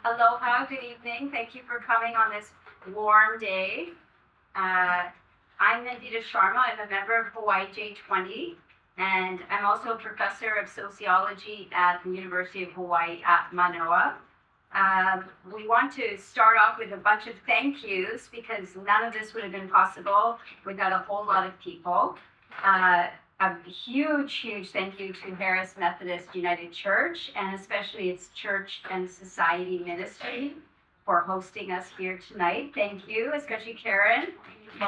Aloha, good evening. Thank you for coming on this warm day. I'm Nandita Sharma. I'm a member of Hawaii J20, and I'm also a professor of sociology at the University of Hawaii at Manoa. We want to start off with a bunch of thank yous because none of this would have been possible without a whole lot of people. A huge thank you to Harris Methodist United Church, and especially its Church and Society Ministry for hosting us here tonight. Thank you, especially Karen. We'd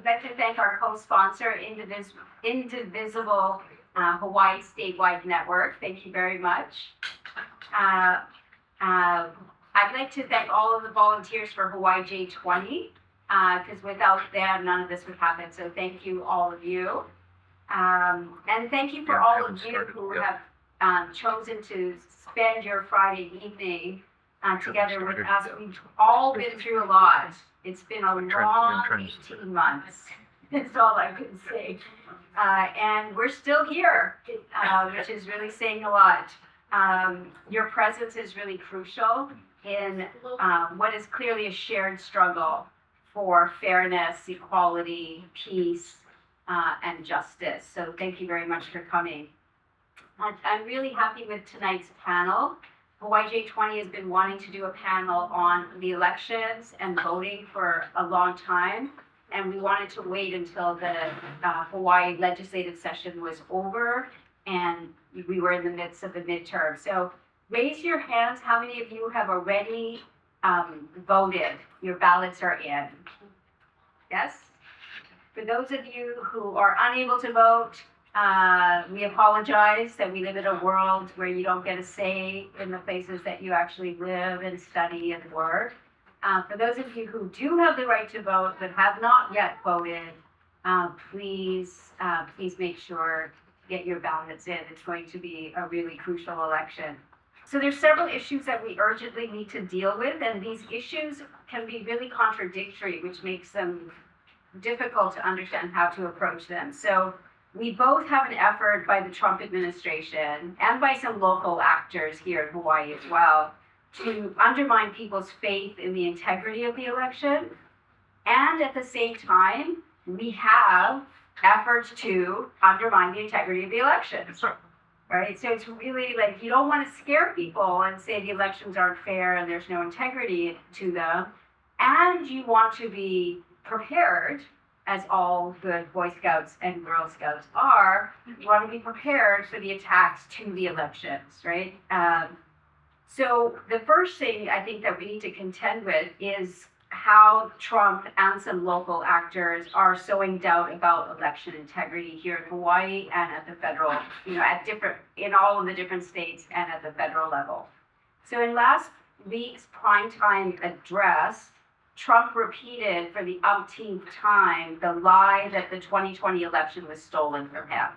like to thank our co-sponsor, Indivisible Hawaii Statewide Network. Thank you very much. I'd like to thank all of the volunteers for Hawaii J20. Because without them, none of this would happen. So thank you, all of you. And thank you for all of you who have chosen to spend your Friday evening together with us. We've all been through a lot. It's been a long 18 months. That's all I can say. And we're still here, which is really saying a lot. Your presence is really crucial in what is clearly a shared struggle for fairness, equality, peace, and justice. So thank you very much for coming. I'm really happy with tonight's panel. Hawaii J20 has been wanting to do a panel on the elections and voting for a long time, and we wanted to wait until the Hawaii legislative session was over and we were in the midst of the midterm. So raise your hands, how many of you have already voted? Your ballots are in. Yes? For those of you who are unable to vote, we apologize that we live in a world where you don't get a say in the places that you actually live and study and work. For those of you who do have the right to vote but have not yet voted, please make sure get your ballots in. It's going to be a really crucial election. So there's several issues that we urgently need to deal with, and these issues can be really contradictory, which makes them difficult to understand how to approach them. So we both have an effort by the Trump administration and by some local actors here in Hawaii as well to undermine people's faith in the integrity of the election. And at the same time, we have efforts to undermine the integrity of the election. Right? So it's really like you don't want to scare people and say the elections aren't fair and there's no integrity to them. And you want to be prepared, as all good Boy Scouts and Girl Scouts are, you want to be prepared for the attacks to the elections, right? So the first thing I think that we need to contend with is how Trump and some local actors are sowing doubt about election integrity here in Hawaii and at the federal, in all of the different states and at the federal level. So in last week's primetime address, Trump repeated for the umpteenth time the lie that the 2020 election was stolen from him.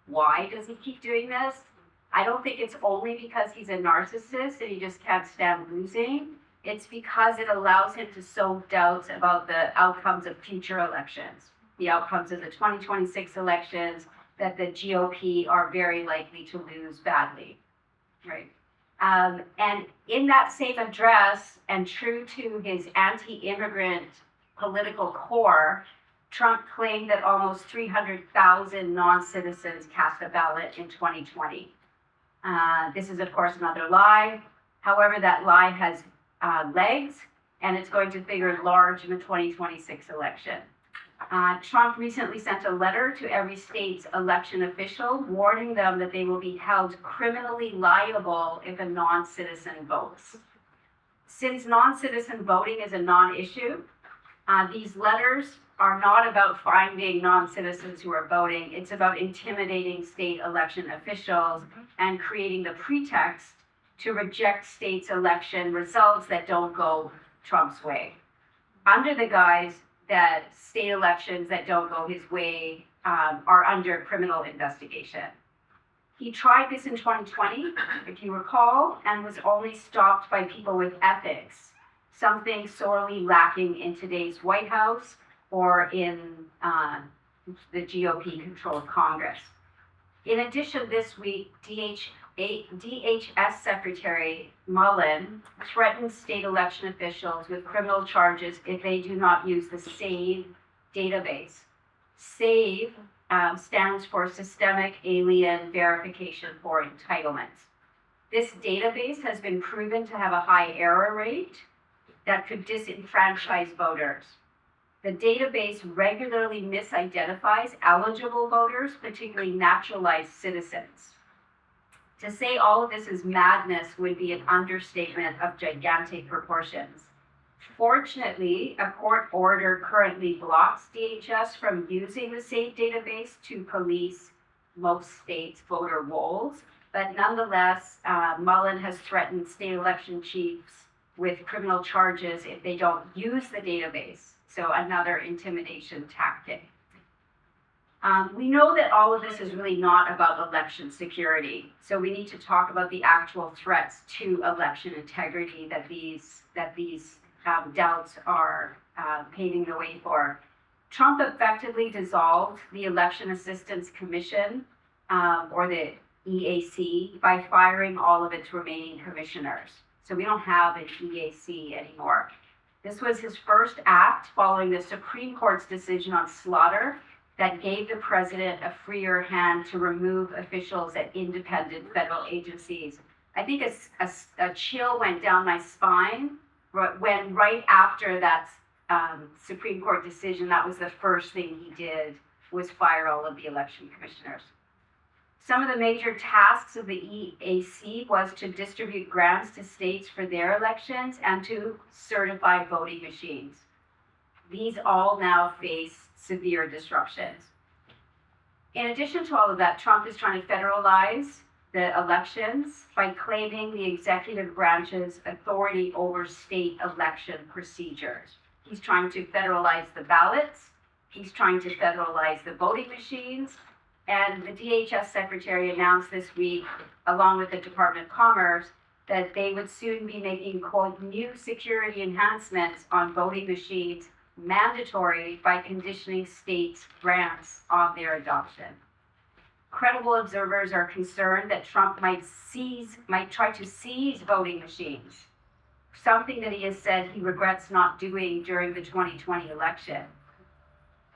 Why does he keep doing this? I don't think it's only because he's a narcissist and he just can't stand losing. It's because it allows him to sow doubts about the outcomes of future elections, the outcomes of the 2026 elections, that the GOP are very likely to lose badly, right? And in that same address, and true to his anti-immigrant political core, Trump claimed that almost 300,000 non-citizens cast a ballot in 2020. This is, of course, another lie. However, that lie has legs, and it's going to figure large in the 2026 election. Trump recently sent a letter to every state's election official warning them that they will be held criminally liable if a non-citizen votes. Since non-citizen voting is a non-issue, these letters are not about finding non-citizens who are voting. It's about intimidating state election officials and creating the pretext to reject states' election results that don't go Trump's way, under the guise that state elections that don't go his way are under criminal investigation. He tried this in 2020, if you recall, and was only stopped by people with ethics, something sorely lacking in today's White House or in the GOP-controlled Congress. In addition, this week, DHS Secretary Mullen threatened state election officials with criminal charges if they do not use the SAVE database. SAVE stands for Systemic Alien Verification for Entitlements. This database has been proven to have a high error rate that could disenfranchise voters. The database regularly misidentifies eligible voters, particularly naturalized citizens. To say all of this is madness would be an understatement of gigantic proportions. Fortunately, a court order currently blocks DHS from using the SAVE database to police most states' voter rolls, but nonetheless, Mullen has threatened state election chiefs with criminal charges if they don't use the database. So another intimidation tactic. We know that all of this is really not about election security. So we need to talk about the actual threats to election integrity that these doubts are paving the way for. Trump effectively dissolved the Election Assistance Commission, or the EAC, by firing all of its remaining commissioners. So we don't have an EAC anymore. This was his first act following the Supreme Court's decision on slaughter that gave the president a freer hand to remove officials at independent federal agencies. I think a chill went down my spine when right after that Supreme Court decision, that was the first thing he did, was fire all of the election commissioners. Some of the major tasks of the EAC was to distribute grants to states for their elections and to certify voting machines. These all now face severe disruptions. In addition to all of that, Trump is trying to federalize the elections by claiming the executive branch's authority over state election procedures. He's trying to federalize the ballots. He's trying to federalize the voting machines. And the DHS secretary announced this week, along with the Department of Commerce, that they would soon be making, quote, new security enhancements on voting machines mandatory by conditioning states' grants on their adoption. Credible observers are concerned that Trump might try to seize voting machines, something that he has said he regrets not doing during the 2020 election.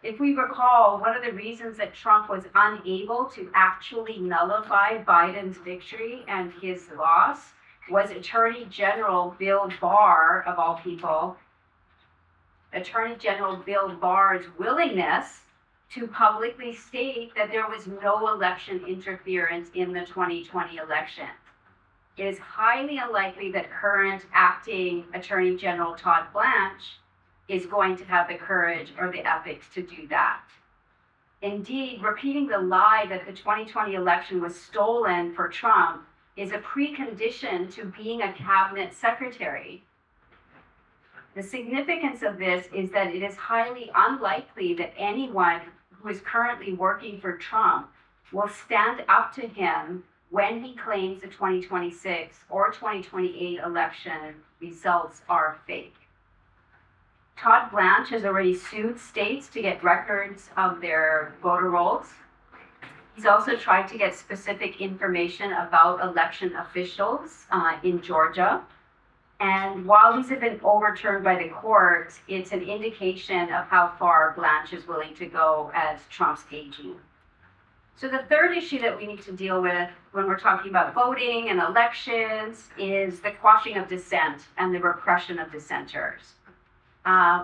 If we recall, one of the reasons that Trump was unable to actually nullify Biden's victory and his loss was Attorney General Bill Barr, of all people, Attorney General Bill Barr's willingness to publicly state that there was no election interference in the 2020 election. It is highly unlikely that current acting Attorney General Todd Blanche is going to have the courage or the ethics to do that. Indeed, repeating the lie that the 2020 election was stolen for Trump is a precondition to being a cabinet secretary. The significance of this is that it is highly unlikely that anyone who is currently working for Trump will stand up to him when he claims the 2026 or 2028 election results are fake. Todd Blanche has already sued states to get records of their voter rolls. He's also tried to get specific information about election officials in Georgia. And while these have been overturned by the courts, it's an indication of how far Blanche is willing to go as Trump's AG. So the third issue that we need to deal with when we're talking about voting and elections is the quashing of dissent and the repression of dissenters.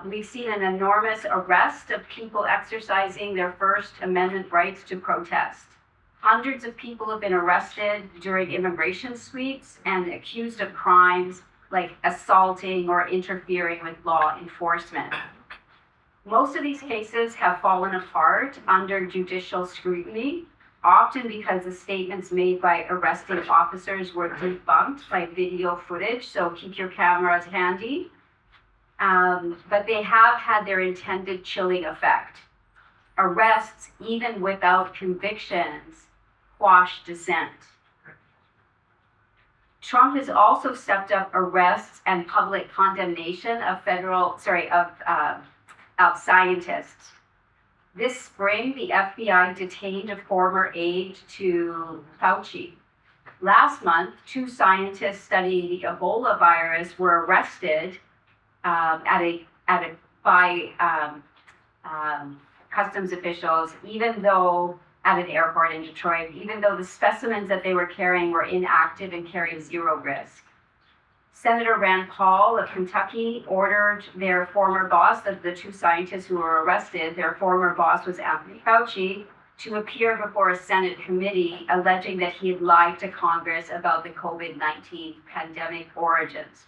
We've seen an enormous arrest of people exercising their First Amendment rights to protest. Hundreds of people have been arrested during immigration sweeps and accused of crimes like assaulting or interfering with law enforcement. Most of these cases have fallen apart under judicial scrutiny, often because the statements made by arrested officers were debunked by video footage, so keep your cameras handy. But they have had their intended chilling effect. Arrests, even without convictions, quash dissent. Trump has also stepped up arrests and public condemnation of scientists. This spring, the FBI detained a former aide to Fauci. Last month, 2 scientists studying the Ebola virus were arrested by customs officials, even though at an airport in Detroit, even though the specimens that they were carrying were inactive and carried 0 risk. Senator Rand Paul of Kentucky ordered their former boss, the 2 scientists who were arrested, their former boss was Anthony Fauci, to appear before a Senate committee alleging that he had lied to Congress about the COVID-19 pandemic origins.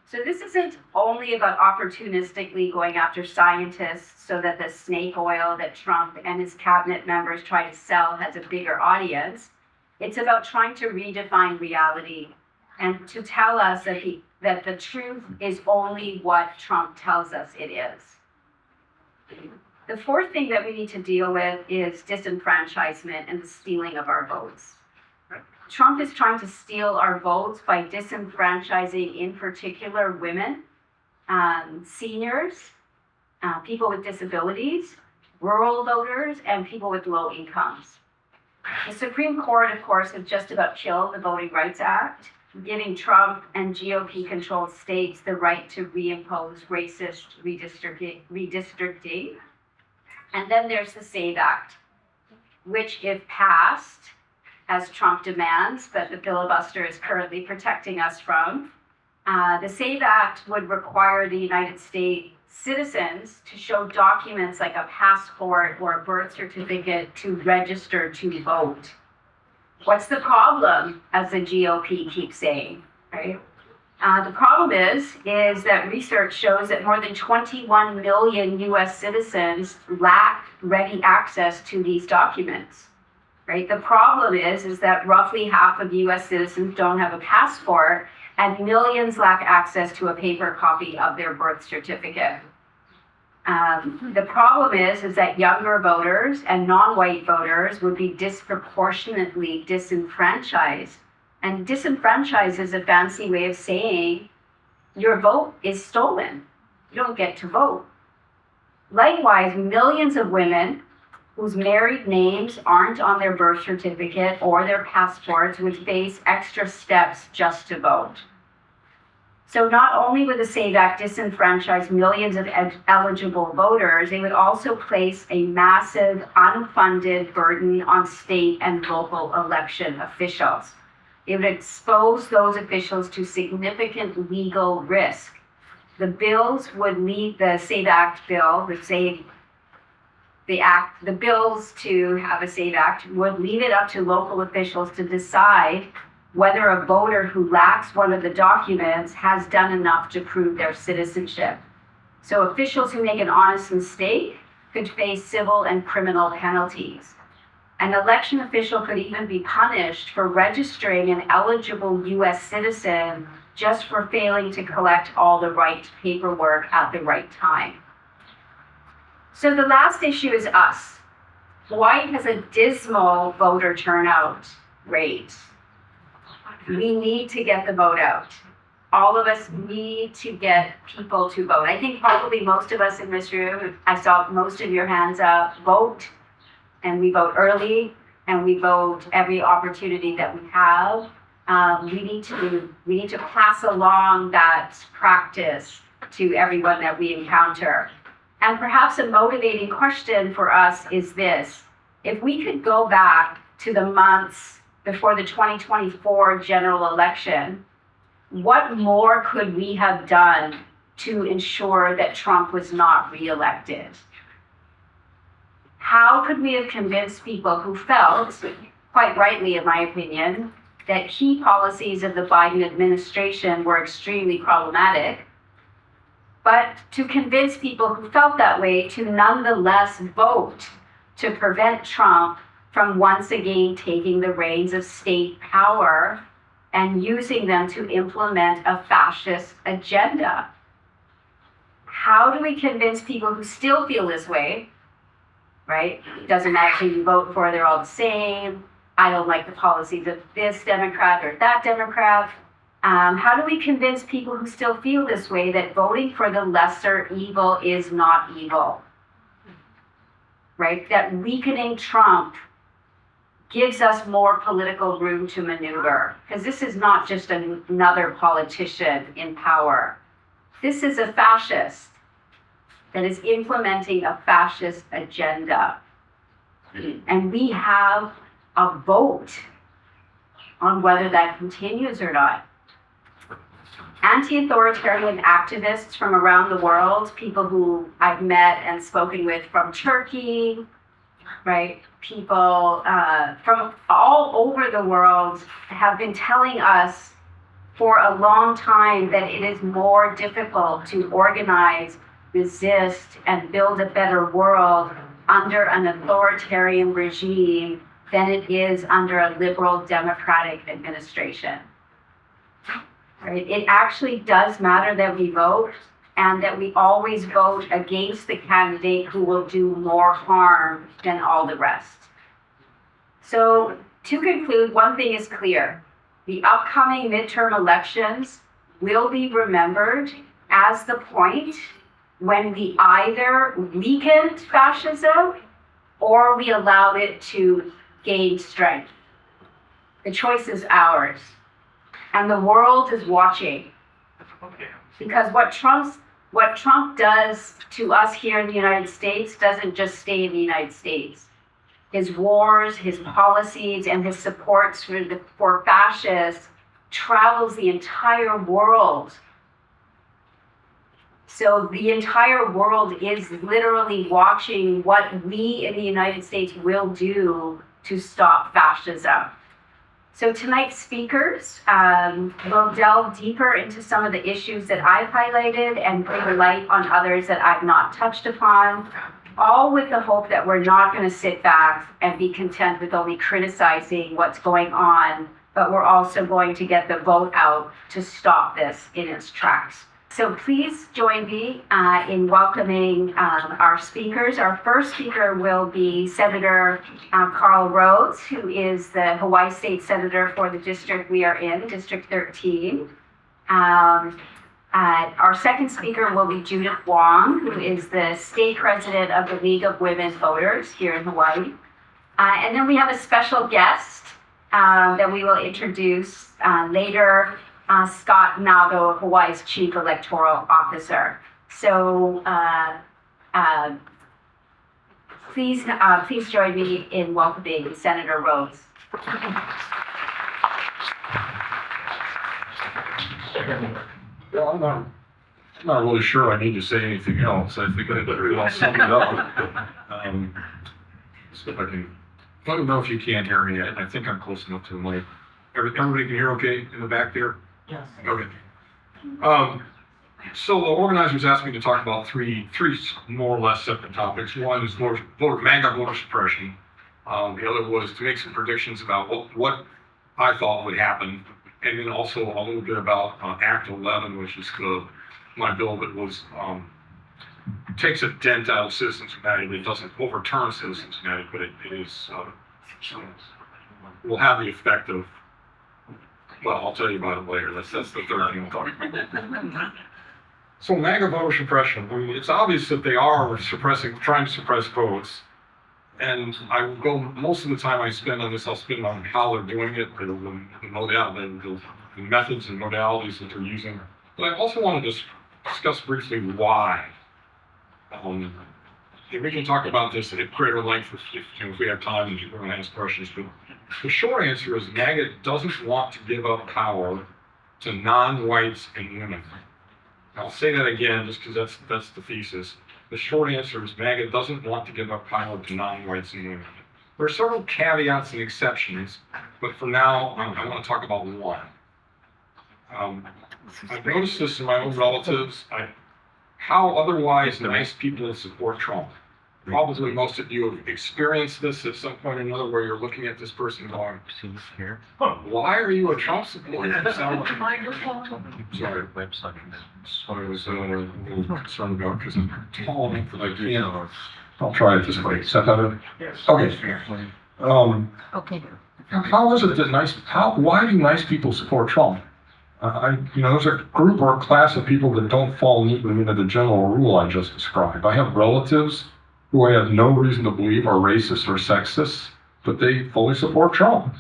So this isn't only about opportunistically going after scientists so that the snake oil that Trump and his cabinet members try to sell has a bigger audience. It's about trying to redefine reality and to tell us that the truth is only what Trump tells us it is. The 4th thing that we need to deal with is disenfranchisement and the stealing of our votes. Trump is trying to steal our votes by disenfranchising, in particular, women, seniors, people with disabilities, rural voters, and people with low incomes. The Supreme Court, of course, has just about killed the Voting Rights Act, giving Trump and GOP-controlled states the right to reimpose racist redistricting. And then there's the SAVE Act, which, if passed, as Trump demands, but the filibuster is currently protecting us from, the SAVE Act would require the United States citizens to show documents like a passport or a birth certificate to register to vote. What's the problem, as the GOP keeps saying, right? The problem is that research shows that more than 21 million US citizens lack ready access to these documents, right? The problem is that roughly half of US citizens don't have a passport and millions lack access to a paper copy of their birth certificate. The problem is that younger voters and non-white voters would be disproportionately disenfranchised. And disenfranchised is a fancy way of saying your vote is stolen. You don't get to vote. Likewise, millions of women whose married names aren't on their birth certificate or their passports would face extra steps just to vote. So not only would the SAVE Act disenfranchise millions of eligible voters, it would also place a massive unfunded burden on state and local election officials. It would expose those officials to significant legal risk. The bills would lead the SAVE Act bill, the bills to have a SAVE Act would leave it up to local officials to decide whether a voter who lacks one of the documents has done enough to prove their citizenship. So officials who make an honest mistake could face civil and criminal penalties. An election official could even be punished for registering an eligible US citizen just for failing to collect all the right paperwork at the right time. So the last issue is us. Hawaii has a dismal voter turnout rate. We need to get the vote out. All of us need to get people to vote. I think probably most of us in this room, I saw most of your hands up, vote, and we vote early, and we vote every opportunity that we have. We need to pass along that practice to everyone that we encounter. And perhaps a motivating question for us is this: if we could go back to the months before the 2024 general election, what more could we have done to ensure that Trump was not reelected? How could we have convinced people who felt, quite rightly in my opinion, that key policies of the Biden administration were extremely problematic, but to convince people who felt that way to nonetheless vote to prevent Trump from once again taking the reins of state power and using them to implement a fascist agenda? How do we convince people who still feel this way, right? Doesn't matter who you vote for, they're all the same. I don't like the policies of this Democrat or that Democrat. How do we convince people who still feel this way that voting for the lesser evil is not evil? right? That weakening Trump gives us more political room to maneuver, because this is not just another politician in power. This is a fascist that is implementing a fascist agenda. And we have a vote on whether that continues or not. Anti-authoritarian activists from around the world, people who I've met and spoken with from Turkey, right? People from all over the world have been telling us for a long time that it is more difficult to organize, resist, and build a better world under an authoritarian regime than it is under a liberal democratic administration. Right? It actually does matter that we vote, and that we always vote against the candidate who will do more harm than all the rest. So to conclude, one thing is clear. The upcoming midterm elections will be remembered as the point when we either weakened fascism or we allowed it to gain strength. The choice is ours. And the world is watching. Because what Trump does to us here in the United States doesn't just stay in the United States. His wars, his policies, and his supports for fascists travels the entire world. So the entire world is literally watching what we in the United States will do to stop fascism. So tonight's speakers will delve deeper into some of the issues that I've highlighted and bring a light on others that I've not touched upon, all with the hope that we're not going to sit back and be content with only criticizing what's going on, but we're also going to get the vote out to stop this in its tracks. So please join me in welcoming our speakers. Our first speaker will be Senator Karl Rhoads, who is the Hawaii State Senator for the district we are in, District 13. Our second speaker will be Judith Wong, who is the state president of the League of Women Voters here in Hawaii. And then we have a special guest that we will introduce later, Scott Nago, Hawaii's Chief Electoral Officer. So please join me in welcoming Senator Rhoads. Well, I'm not really sure I need to say anything else. I think I pretty well summed it up. So if I can, let me know if you can't hear me. I think I'm close enough to the mic. Everybody can hear okay in the back there? Yes. Okay. So the organizers asked me to talk about three more or less separate topics. One is MAGA voter suppression. The other was to make some predictions about what I thought would happen, and then also a little bit about Act 11, which is my bill that was takes a dent out of Citizens United. It doesn't overturn Citizens United, but it is will have the effect of. Well, I'll tell you about it later. That's the third thing I'm talking about. So MAGA voter suppression. I mean, it's obvious that they are trying to suppress votes. And I will go, most of the time I spend on this, I'll spend on how they're doing it, the methods and modalities that they're using. But I also want to discuss briefly why. And we can talk about this at greater length if we have time and you're going to ask questions. But the short answer is MAGA doesn't want to give up power to non-whites and women. I'll say that again just because that's the thesis. The short answer is MAGA doesn't want to give up power to non-whites and women. There are several caveats and exceptions, but for now, I want to talk about one. I've noticed this in my own relatives, how otherwise nice people support Trump. Probably most of you have experienced this at some point or another where you're looking at this person going, why are you a Trump supporter? You sound like... Sorry. I was a little concerned about because I'm tall enough that I can. I'll try it this way. Is that better? Yes. Okay. Okay. How is it that why do nice people support Trump? There's a group or a class of people that don't fall neatly into the general rule I just described. I have relatives who I have no reason to believe are racist or sexist, but they fully support Trump.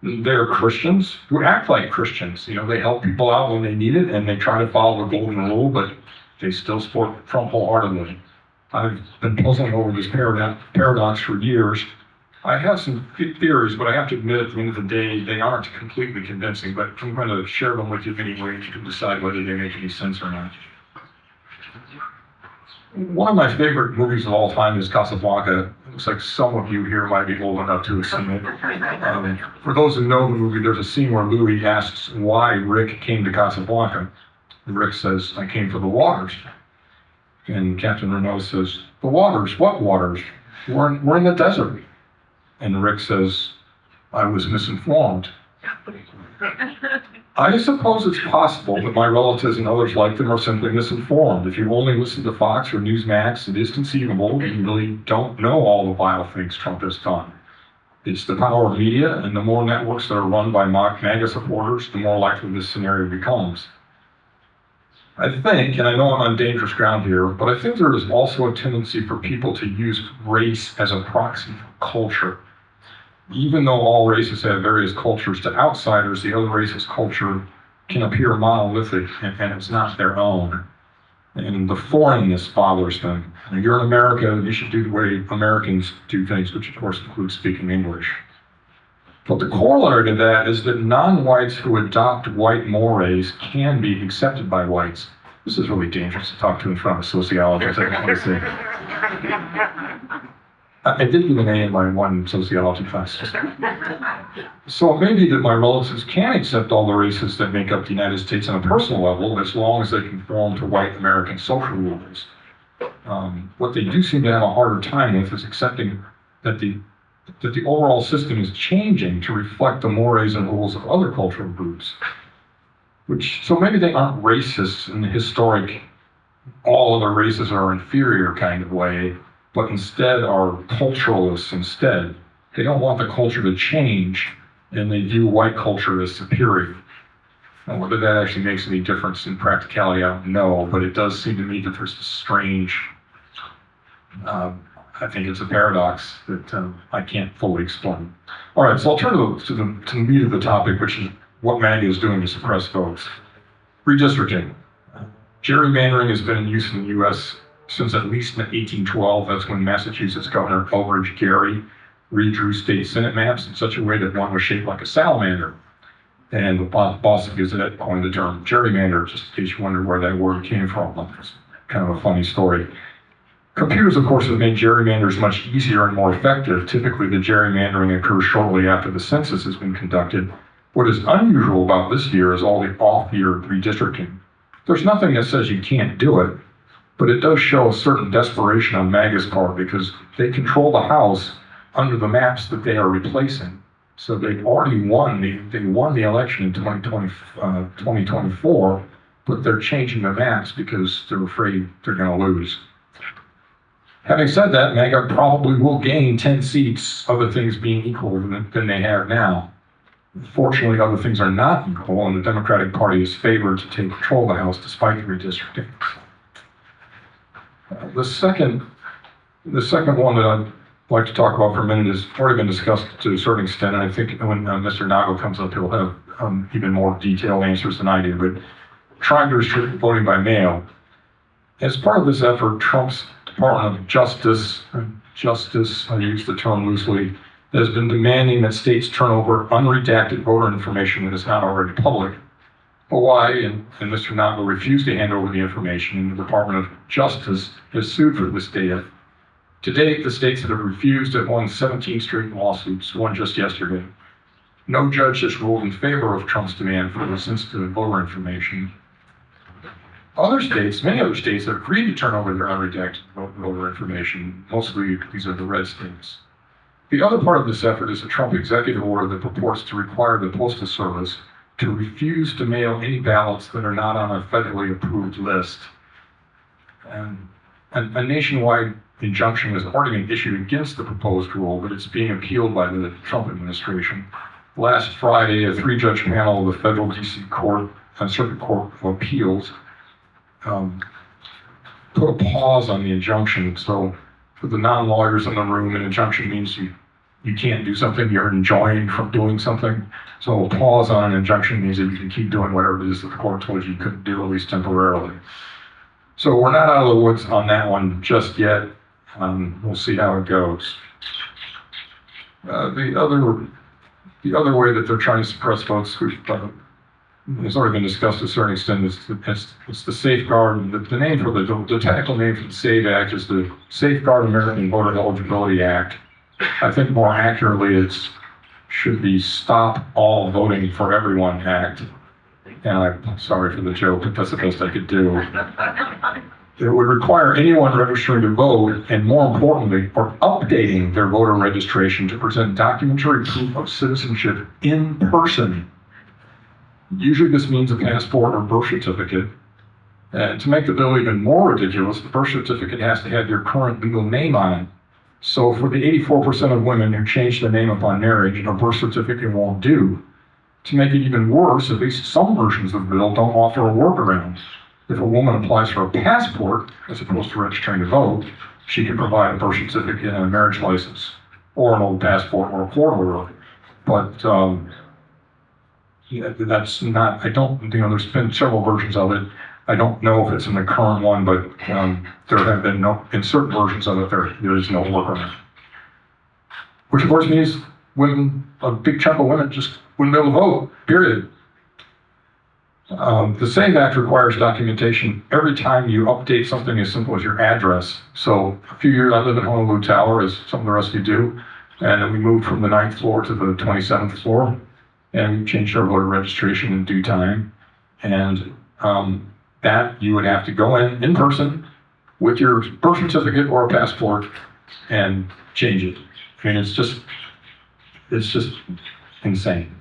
They're Christians who act like Christians. You know, they help people out when they need it and they try to follow the golden rule, but they still support Trump wholeheartedly. I've been puzzling over this paradox for years. I have some theories, but I have to admit at the end of the day, they aren't completely convincing, but I'm going to share them with you anyway, and you can decide whether they make any sense or not. One of my favorite movies of all time is Casablanca. It looks like some of you here might be old enough to have seen it. For those who know the movie, there's a scene where Louis asks why Rick came to Casablanca. And Rick says, I came for the waters. And Captain Renault says, the waters? What waters? We're in the desert. And Rick says, I was misinformed. I suppose it's possible that my relatives and others like them are simply misinformed. If you only listen to Fox or Newsmax, it is conceivable that you really don't know all the vile things Trump has done. It's the power of media, and the more networks that are run by MAGA supporters, the more likely this scenario becomes. I think, and I know I'm on dangerous ground here, but I think there is also a tendency for people to use race as a proxy for culture. Even though all races have various cultures, to outsiders, the other race's culture can appear monolithic and it's not their own. And the foreignness bothers them. You're in America, you should do the way Americans do things, which of course includes speaking English. But the corollary to that is that non-whites who adopt white mores can be accepted by whites. This is really dangerous to talk to in front of sociologists, I can say. I did get an A in my one sociology class. So it may be that my relatives can accept all the races that make up the United States on a personal level, as long as they conform to white American social rules. What they do seem to have a harder time with is accepting that the overall system is changing to reflect the mores and rules of other cultural groups. So maybe they aren't racists in the historic, all other races are inferior kind of way, but instead are culturalists instead. They don't want the culture to change, and they view white culture as superior. Now, whether that actually makes any difference in practicality, I don't know, but it does seem to me that there's a strange, I think it's a paradox that I can't fully explain. All right, so I'll turn to the meat of the topic, which is what MAGA is doing to suppress votes. Redistricting. Gerrymandering has been in use in the U.S. since at least 1812. That's when Massachusetts Governor Elbridge Gerry redrew state Senate maps in such a way that one was shaped like a salamander. And the Boston Gazette coined the term gerrymander, just in case you wonder where that word came from. It's kind of a funny story. Computers, of course, have made gerrymanders much easier and more effective. Typically, the gerrymandering occurs shortly after the census has been conducted. What is unusual about this year is all the off-year redistricting. There's nothing that says you can't do it, but it does show a certain desperation on MAGA's part because they control the House under the maps that they are replacing. So they've already won the election in 2024, but they're changing the maps because they're afraid they're going to lose. Having said that, MAGA probably will gain 10 seats, other things being equal than they have now. Fortunately, other things are not equal, and the Democratic Party is favored to take control of the House despite the redistricting. The second one that I'd like to talk about for a minute has already been discussed to a certain extent, and I think when Mr. Nago comes up, he'll have even more detailed answers than I do, but trying to restrict voting by mail. As part of this effort, Trump's Department of Justice, I use the term loosely, has been demanding that states turn over unredacted voter information that is not already public. Hawaii and Mr. Nago refused to hand over the information, and the Department of Justice has sued for this data. To date, the states that have refused have won 17 straight lawsuits, one just yesterday. No judge has ruled in favor of Trump's demand for the sensitive voter information. Many other states have agreed to turn over their unredacted voter information. Mostly, these are the red states. The other part of this effort is a Trump executive order that purports to require the Postal Service to refuse to mail any ballots that are not on a federally approved list. And a nationwide injunction has already been issued against the proposed rule, but it's being appealed by the Trump administration. Last Friday, a 3-judge panel of the federal D.C. Circuit Court of Appeals put a pause on the injunction, so for the non-lawyers in the room, an injunction means you can't do something, you're enjoined from doing something. So a pause on an injunction means that you can keep doing whatever it is that the court told you couldn't do, at least temporarily. So we're not out of the woods on that one just yet. We'll see how it goes. The other way that they're trying to suppress votes, which has already been discussed to a certain extent, it's the safeguard. The name for the technical name for the SAVE Act is the Safeguard American Voter Eligibility Act. I think more accurately it should be Stop All Voting for Everyone Act. And I'm sorry for the joke, but that's the best I could do. It would require anyone registering to vote, and more importantly, or updating their voter registration to present documentary proof of citizenship in person. Usually this means a passport or birth certificate. And to make the bill even more ridiculous, the birth certificate has to have your current legal name on it. So for the 84% of women who change their name upon marriage, a birth certificate won't do. To make it even worse, at least some versions of the bill don't offer a workaround. If a woman applies for a passport, as opposed to registering to vote, she can provide a birth certificate and a marriage license, or an old passport or a court order. But that's not, there's been several versions of it. I don't know if it's in the current one, but there have been in certain versions of it, there is no workaround. Which of course means a big chunk of women just wouldn't be able to vote, period. The SAVE Act requires documentation every time you update something as simple as your address. So a few years, I live in Honolulu Tower, as some of the rest of you do, and then we moved from the 9th floor to the 27th floor, and we changed our voter registration in due time. And that you would have to go in person with your birth certificate or a passport and change it. I mean, it's just insane.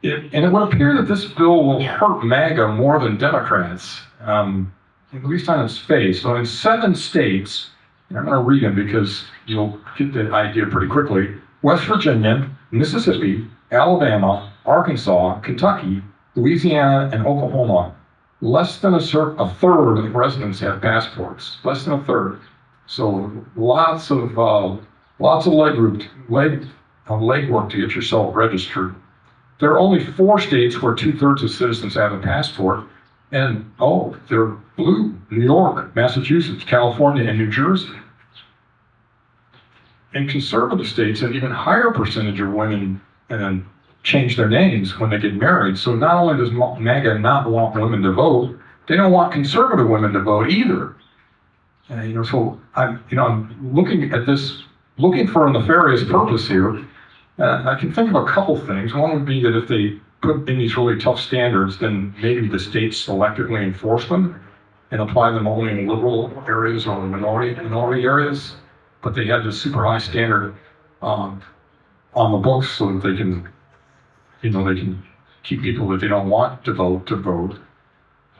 And it would appear that this bill will hurt MAGA more than Democrats, at least on its face. So in 7 states, and I'm going to read them because you'll get the idea pretty quickly: West Virginia, Mississippi, Alabama, Arkansas, Kentucky, Louisiana, and Oklahoma. Less than a third of residents have passports. Less than a third. So lots of legwork to get yourself registered. There are only 4 states where 2/3 of citizens have a passport, and they're blue: New York, Massachusetts, California, and New Jersey. In conservative states, an even higher percentage of women change their names when they get married. So not only does MAGA not want women to vote, they don't want conservative women to vote either. So I'm looking at this, looking for a nefarious purpose here. I can think of a couple things. One would be that if they put in these really tough standards, then maybe the states selectively enforce them and apply them only in liberal areas or minority areas. But they have this super high standard on the books so that they can keep people that they don't want to vote.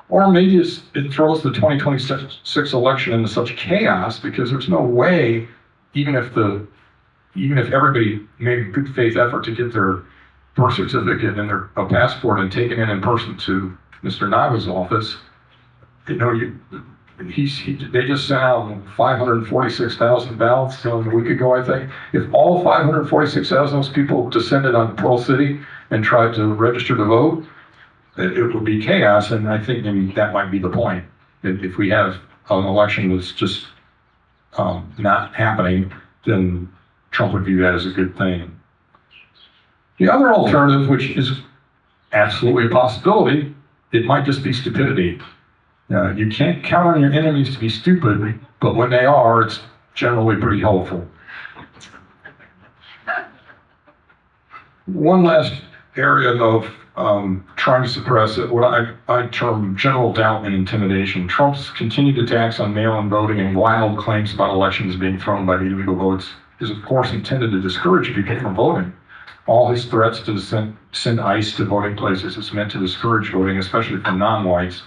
Or maybe it throws the 2026 election into such chaos because there's no way, even if everybody made a good faith effort to get their birth certificate and a passport and take it in person to Mr. Nago's office, they just sent out 546,000 ballots a week ago, I think. If all 546,000 of those people descended on Pearl City and tried to register to vote, it would be chaos, and I think maybe that might be the point. If we have an election that's just not happening, then Trump would view that as a good thing. The other alternative, which is absolutely a possibility, it might just be stupidity. You can't count on your enemies to be stupid, but when they are, it's generally pretty helpful. One last area of trying to suppress it, what I term general doubt and intimidation. Trump's continued attacks on mail-in voting and wild claims about elections being thrown by illegal votes is of course intended to discourage people from voting. All his threats to send ICE to voting places is meant to discourage voting, especially from non-whites.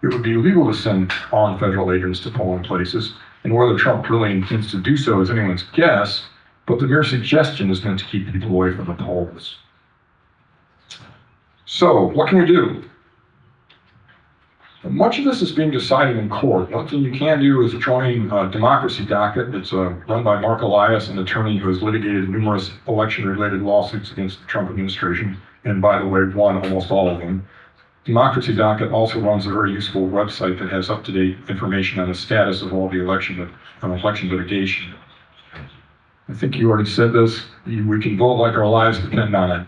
It would be illegal to send armed federal agents to polling places, and whether Trump really intends to do so is anyone's guess, but the mere suggestion is meant to keep people away from the polls. So, what can we do? Much of this is being decided in court. One thing you can do is join Democracy Docket. It's run by Mark Elias, an attorney who has litigated numerous election-related lawsuits against the Trump administration, and by the way, won almost all of them. Democracy Docket also runs a very useful website that has up-to-date information on the status of all the election litigation. I think you already said this. We can vote like our lives depend on it.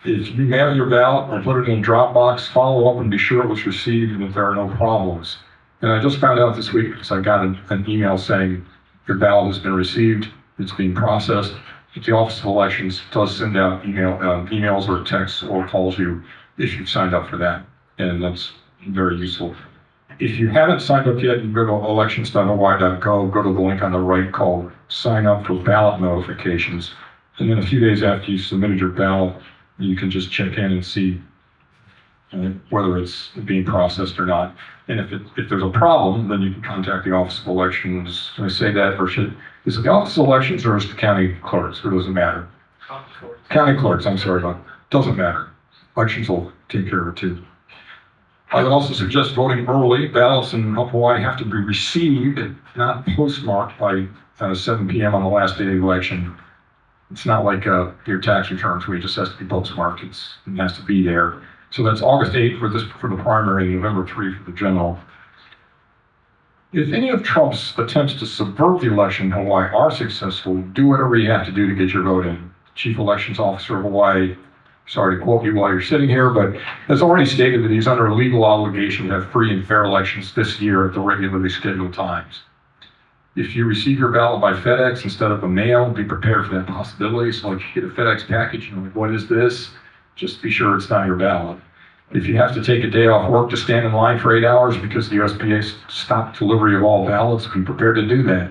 If you mail your ballot or put it in a Dropbox, follow up and be sure it was received and that there are no problems. And I just found out this week because I got an email saying your ballot has been received, it's being processed. But the Office of Elections does send out emails or texts or calls you if you've signed up for that, and that's very useful. If you haven't signed up yet, you go to elections.hawaii.gov, go to the link on the right called Sign Up for Ballot Notifications, and then a few days after you submitted your ballot, you can just check in and see whether it's being processed or not. And if there's a problem, then you can contact the Office of Elections. Can I say that, or is it the Office of Elections or is it the county clerks? It doesn't matter. County clerks, I'm sorry about it. Doesn't matter. Elections will take care of it too. I would also suggest voting early. Ballots in Hawaii have to be received, not postmarked by 7 p.m. on the last day of the election. It's not like your tax returns where it just has to be postmarked. It has to be there. So that's August 8th for the primary, and November 3 for the general. If any of Trump's attempts to subvert the election in Hawaii are successful, do whatever you have to do to get your vote in. Chief Elections Officer of Hawaii, sorry to quote you while you're sitting here, but has already stated that he's under a legal obligation to have free and fair elections this year at the regularly scheduled times. If you receive your ballot by FedEx instead of a mail, be prepared for that possibility. So if you get a FedEx package, you're like, what is this? Just be sure it's not your ballot. If you have to take a day off work to stand in line for 8 hours because the USPA stopped delivery of all ballots, be prepared to do that.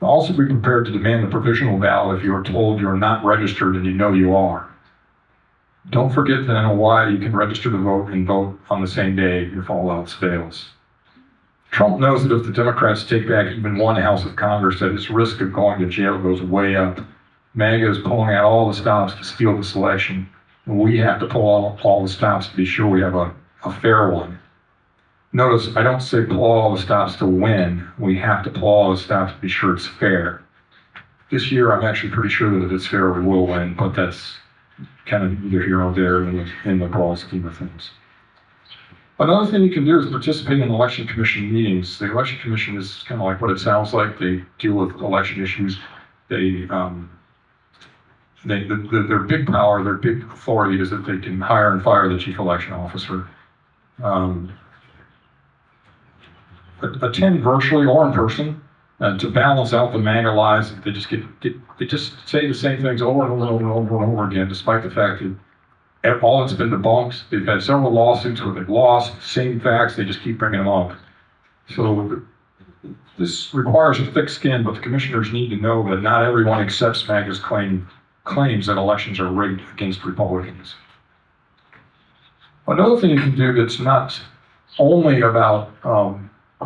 Also be prepared to demand the provisional ballot if you are told you're not registered and you know you are. Don't forget that in Hawaii, you can register to vote and vote on the same day if all else fails. Trump knows that if the Democrats take back even one House of Congress, that his risk of going to jail goes way up. MAGA is pulling out all the stops to steal this election, and we have to pull all the stops to be sure we have a fair one. Notice, I don't say pull all the stops to win. We have to pull all the stops to be sure it's fair. This year, I'm actually pretty sure that if it's fair, we will win, but that's kind of either here or there in the broad scheme of things. Another thing you can do is participate in election commission meetings. The election commission is kind of like what it sounds like. They deal with election issues. Their big power, their big authority is that they can hire and fire the chief election officer. Attend virtually or in person to balance out the MAGA lies. They just say the same things over and over and over and over again, despite the fact that all it's been debunked. They've had several lawsuits where they've lost same facts. They just keep bringing them up. So this requires a thick skin, but the commissioners need to know that not everyone accepts MAGA's claims that elections are rigged against Republicans. Another thing you can do that's not only about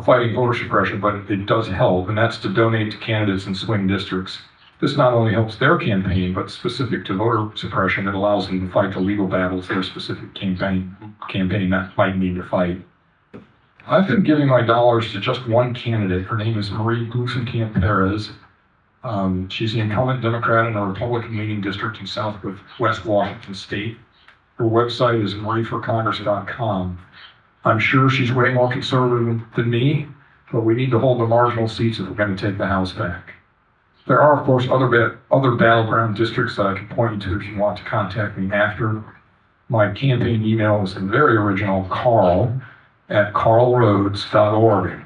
fighting voter suppression, but it does help, and that's to donate to candidates in swing districts. This not only helps their campaign, but specific to voter suppression, it allows them to fight the legal battles their specific campaign might need to fight. I've been giving my dollars to just one candidate. Her name is Marie Glusenkamp Perez. She's the incumbent Democrat in a Republican-leaning district in Southwest Washington State. Her website is marieforcongress.com. I'm sure she's way more conservative than me, but we need to hold the marginal seats if we're going to take the House back. There are, of course, other battleground districts that I can point you to if you want to contact me after. My campaign email is the very original Karl at karlrhoads.org.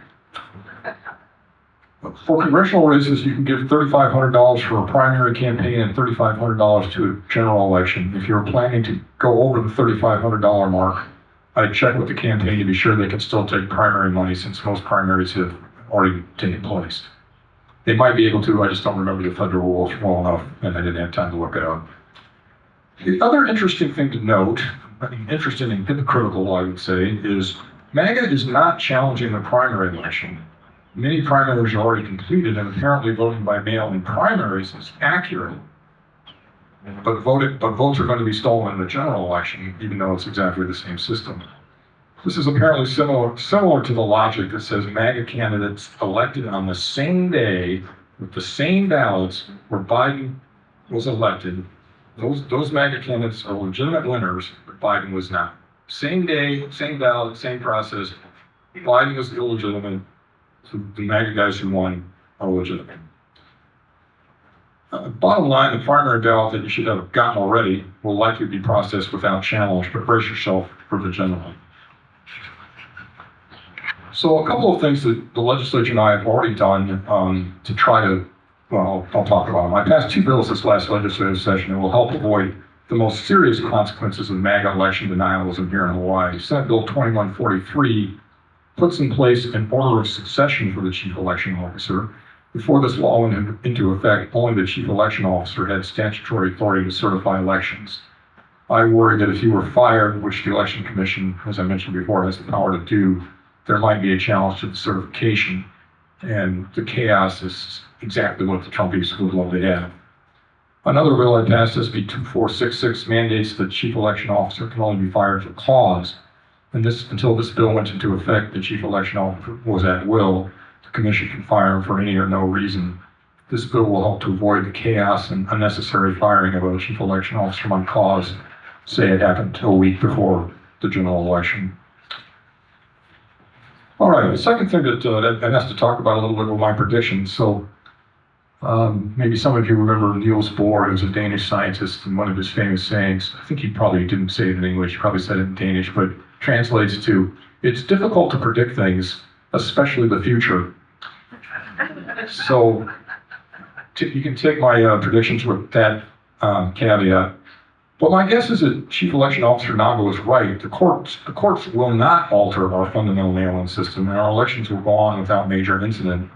For congressional races, you can give $3,500 for a primary campaign and $3,500 to a general election. If you're planning to go over the $3,500 mark, I check with the campaign to be sure they can still take primary money since most primaries have already taken place. They might be able to, I just don't remember the federal rules well enough, and I didn't have time to look it up. The other interesting thing to note, interesting and hypocritical, I would say, is MAGA is not challenging the primary election. Many primaries are already completed, and apparently voting by mail in primaries is accurate. But votes are going to be stolen in the general election, even though it's exactly the same system. This is apparently similar to the logic that says MAGA candidates elected on the same day with the same ballots where Biden was elected. Those MAGA candidates are legitimate winners, but Biden was not. Same day, same ballot, same process. Biden was illegitimate. So the MAGA guys who won are legitimate. Bottom line, the primary ballot that you should have gotten already will likely be processed without challenge, but brace yourself for the general. So a couple of things that the legislature and I have already done to try to, well, I'll talk about them. I passed 2 bills this last legislative session that will help avoid the most serious consequences of MAGA election denialism here in Hawaii. Senate Bill 2143 puts in place an order of succession for the chief election officer. Before this law went into effect, only the chief election officer had statutory authority to certify elections. I worry that if he were fired, which the Election Commission, as I mentioned before, has the power to do, there might be a challenge to the certification, and the chaos is exactly what the Trumpies would love to have. Another bill I passed, SB 2466, mandates that the chief election officer can only be fired for cause. And until this bill went into effect, the chief election officer was at will. The commission can fire him for any or no reason. This bill will help to avoid the chaos and unnecessary firing of a chief election officer on cause, say it happened a week before the general election. All right, the second thing that has to talk about a little bit of my predictions. So maybe some of you remember Niels Bohr, who's a Danish scientist, and one of his famous sayings, I think he probably didn't say it in English, he probably said it in Danish, but translates to, it's difficult to predict things, especially the future. So you can take my predictions with that caveat. But my guess is that Chief Election Officer Nago is right. The courts will not alter our fundamental mail-in system, and our elections will go on without major incident.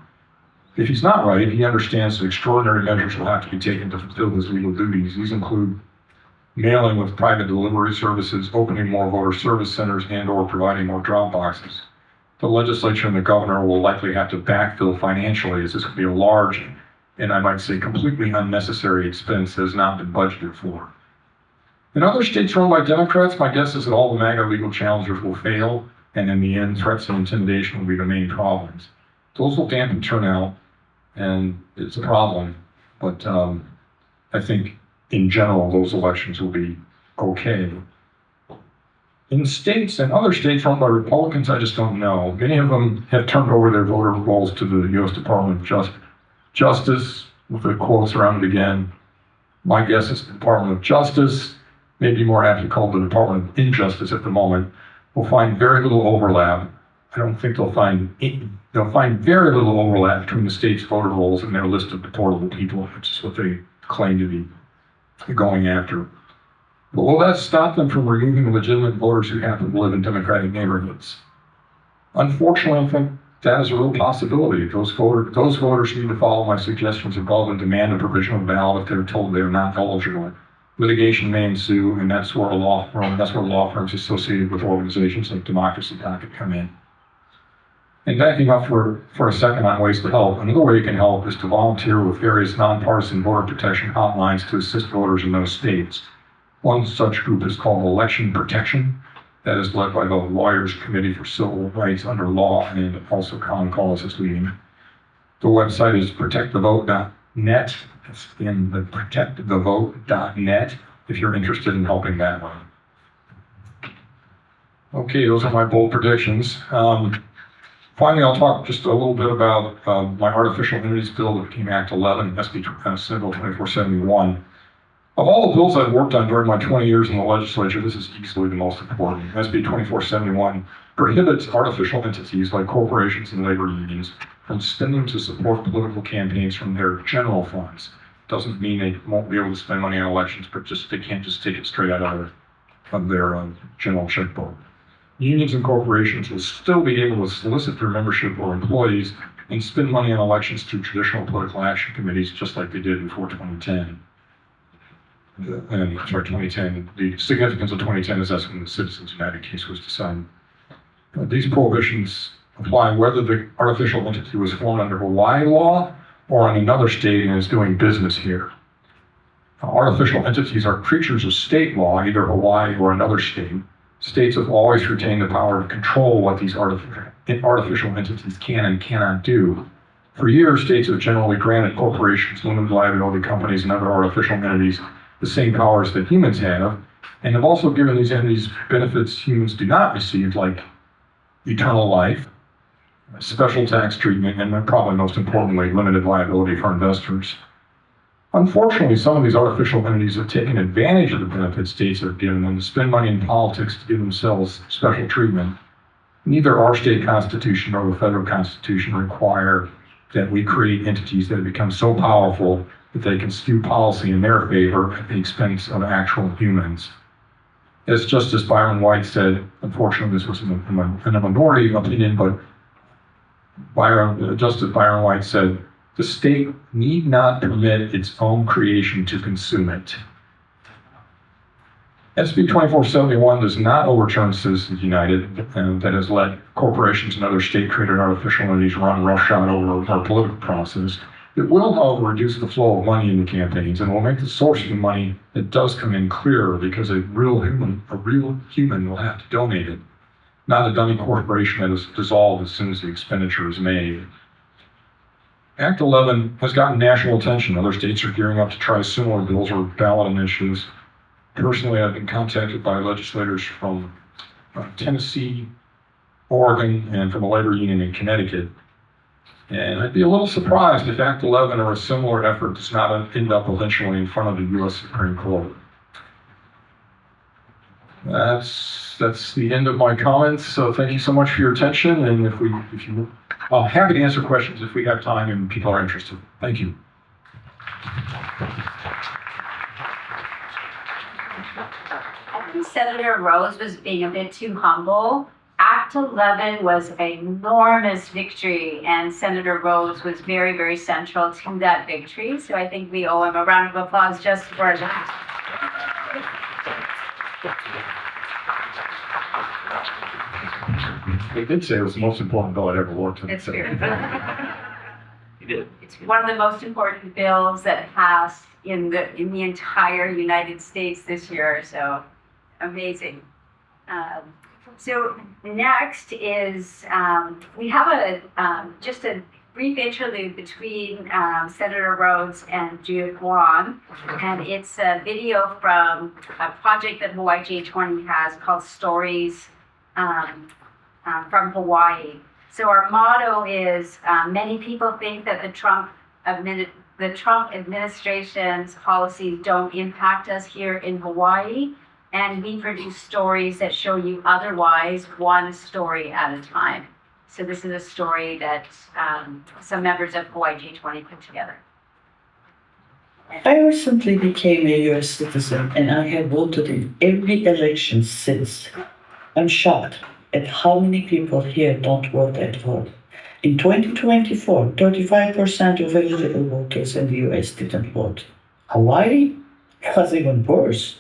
If he's not right, he understands that extraordinary measures will have to be taken to fulfill his legal duties. These include mailing with private delivery services, opening more voter service centers, and/or providing more drop boxes. The legislature and the governor will likely have to backfill financially, as this could be a large, and I might say completely unnecessary expense that has not been budgeted for. In other states run by Democrats, my guess is that all the MAGA legal challengers will fail, and in the end, threats and intimidation will be the main problems. Those will dampen turnout, and it's a problem, but I think in general, those elections will be okay. In states and other states run by Republicans, I just don't know. Many of them have turned over their voter rolls to the U.S. Department of Justice, with the quotes around it again. My guess is the Department of Justice, maybe more aptly called the Department of Injustice at the moment, will find very little overlap. I don't think they'll find very little overlap between the state's voter rolls and their list of deportable people, which is what they claim to be going after. But will that stop them from removing legitimate voters who happen to live in Democratic neighborhoods? Unfortunately, I think that is a real possibility. Those voters need to follow my suggestions above and demand a provisional ballot if they're told they are not eligible. Litigation may ensue, and that's where law firms associated with organizations like Democracy Pocket come in. And backing up for a second on ways to help, another way you can help is to volunteer with various nonpartisan voter protection hotlines to assist voters in those states. One such group is called Election Protection, that is led by the Lawyers Committee for Civil Rights Under Law, and also Common Cause is leading. The website is protectthevote.net. It's in the protectthevote.net if you're interested in helping that one. Okay, those are my bold predictions. Finally, I'll talk just a little bit about my Artificial Entities Bill that became Act 11, SB Senate Bill 2471. Of all the bills I've worked on during my 20 years in the legislature, this is easily the most important. SB 2471 prohibits artificial entities like corporations and labor unions from spending to support political campaigns from their general funds. Doesn't mean they won't be able to spend money on elections, but they can't just take it straight out of their general checkbook. Unions and corporations will still be able to solicit their membership or employees and spend money on elections through traditional political action committees, just like they did before 2010. And 2010, the significance of 2010 is that's when the Citizens United case was decided. These prohibitions apply whether the artificial entity was formed under Hawaii law or in another state and is doing business here. Artificial entities are creatures of state law, either Hawaii or another state. States have always retained the power to control what these artificial entities can and cannot do. For years, states have generally granted corporations, limited liability companies, and other artificial entities the same powers that humans have, and have also given these entities benefits humans do not receive, like eternal life, special tax treatment, and probably most importantly, limited liability for investors. Unfortunately, some of these artificial entities have taken advantage of the benefits states have given them to spend money in politics to give themselves special treatment. Neither our state constitution nor the federal constitution require that we create entities that have become so powerful that they can skew policy in their favor at the expense of actual humans. As Justice Byron White said, unfortunately this was in a minority opinion, but Justice Byron White said, the state need not permit its own creation to consume it. SB 2471 does not overturn Citizens United that has let corporations and other state-created artificial entities run roughshod over our political process. It will, however, reduce the flow of money into campaigns and will make the source of the money that does come in clearer because a real human will have to donate it, not a dummy corporation that is dissolved as soon as the expenditure is made. Act 11 has gotten national attention. Other states are gearing up to try similar bills or ballot initiatives. Personally, I've been contacted by legislators from Tennessee, Oregon, and from a labor union in Connecticut. And I'd be a little surprised if Act 11 or a similar effort does not end up eventually in front of the U.S. Supreme Court. That's the end of my comments. So thank you so much for your attention. And I'm happy to answer questions if we have time and people are interested. Thank you. I think Senator Rhoads was being a bit too humble. Act 11 was an enormous victory, and Senator Rhoads was very, very central to that victory. So I think we owe him a round of applause just for that. They did say it was the most important bill I'd ever worked on. It's true. It's one of the most important bills that passed in the entire United States this year. So amazing. So next is we have just a brief interlude between Senator Rhoads and Judith Wong, and it's a video from a project that Hawaii J20 has called Stories from Hawaii. So our motto is, many people think that the Trump administration's policies don't impact us here in Hawaii, and we produce stories that show you otherwise, one story at a time. So this is a story that some members of Hawaii J20 put together. I recently became a US citizen and I have voted in every election since. I'm shocked at how many people here don't vote at all. In 2024, 35% of eligible voters in the US didn't vote. Hawaii was even worse.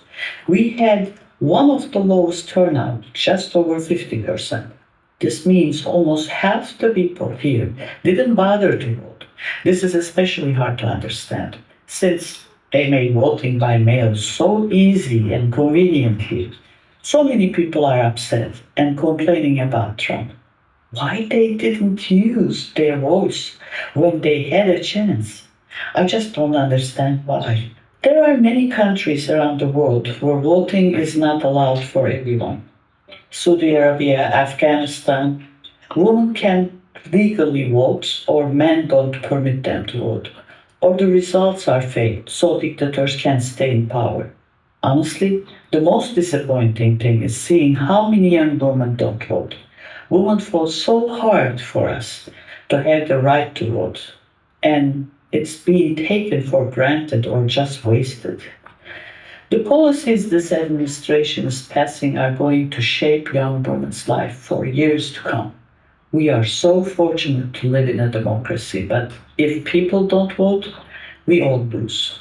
We had one of the lowest turnout, just over 50%. This means almost half the people here didn't bother to vote. This is especially hard to understand, since they made voting by mail so easy and convenient here. So many people are upset and complaining about Trump. Why they didn't use their voice when they had a chance? I just don't understand why. There are many countries around the world where voting is not allowed for everyone. Saudi Arabia, Afghanistan, women can legally vote or men don't permit them to vote. Or the results are fake, so dictators can stay in power. Honestly, the most disappointing thing is seeing how many young women don't vote. Women fought so hard for us to have the right to vote, and it's being taken for granted or just wasted. The policies this administration is passing are going to shape young women's life for years to come. We are so fortunate to live in a democracy, but if people don't vote, we all lose.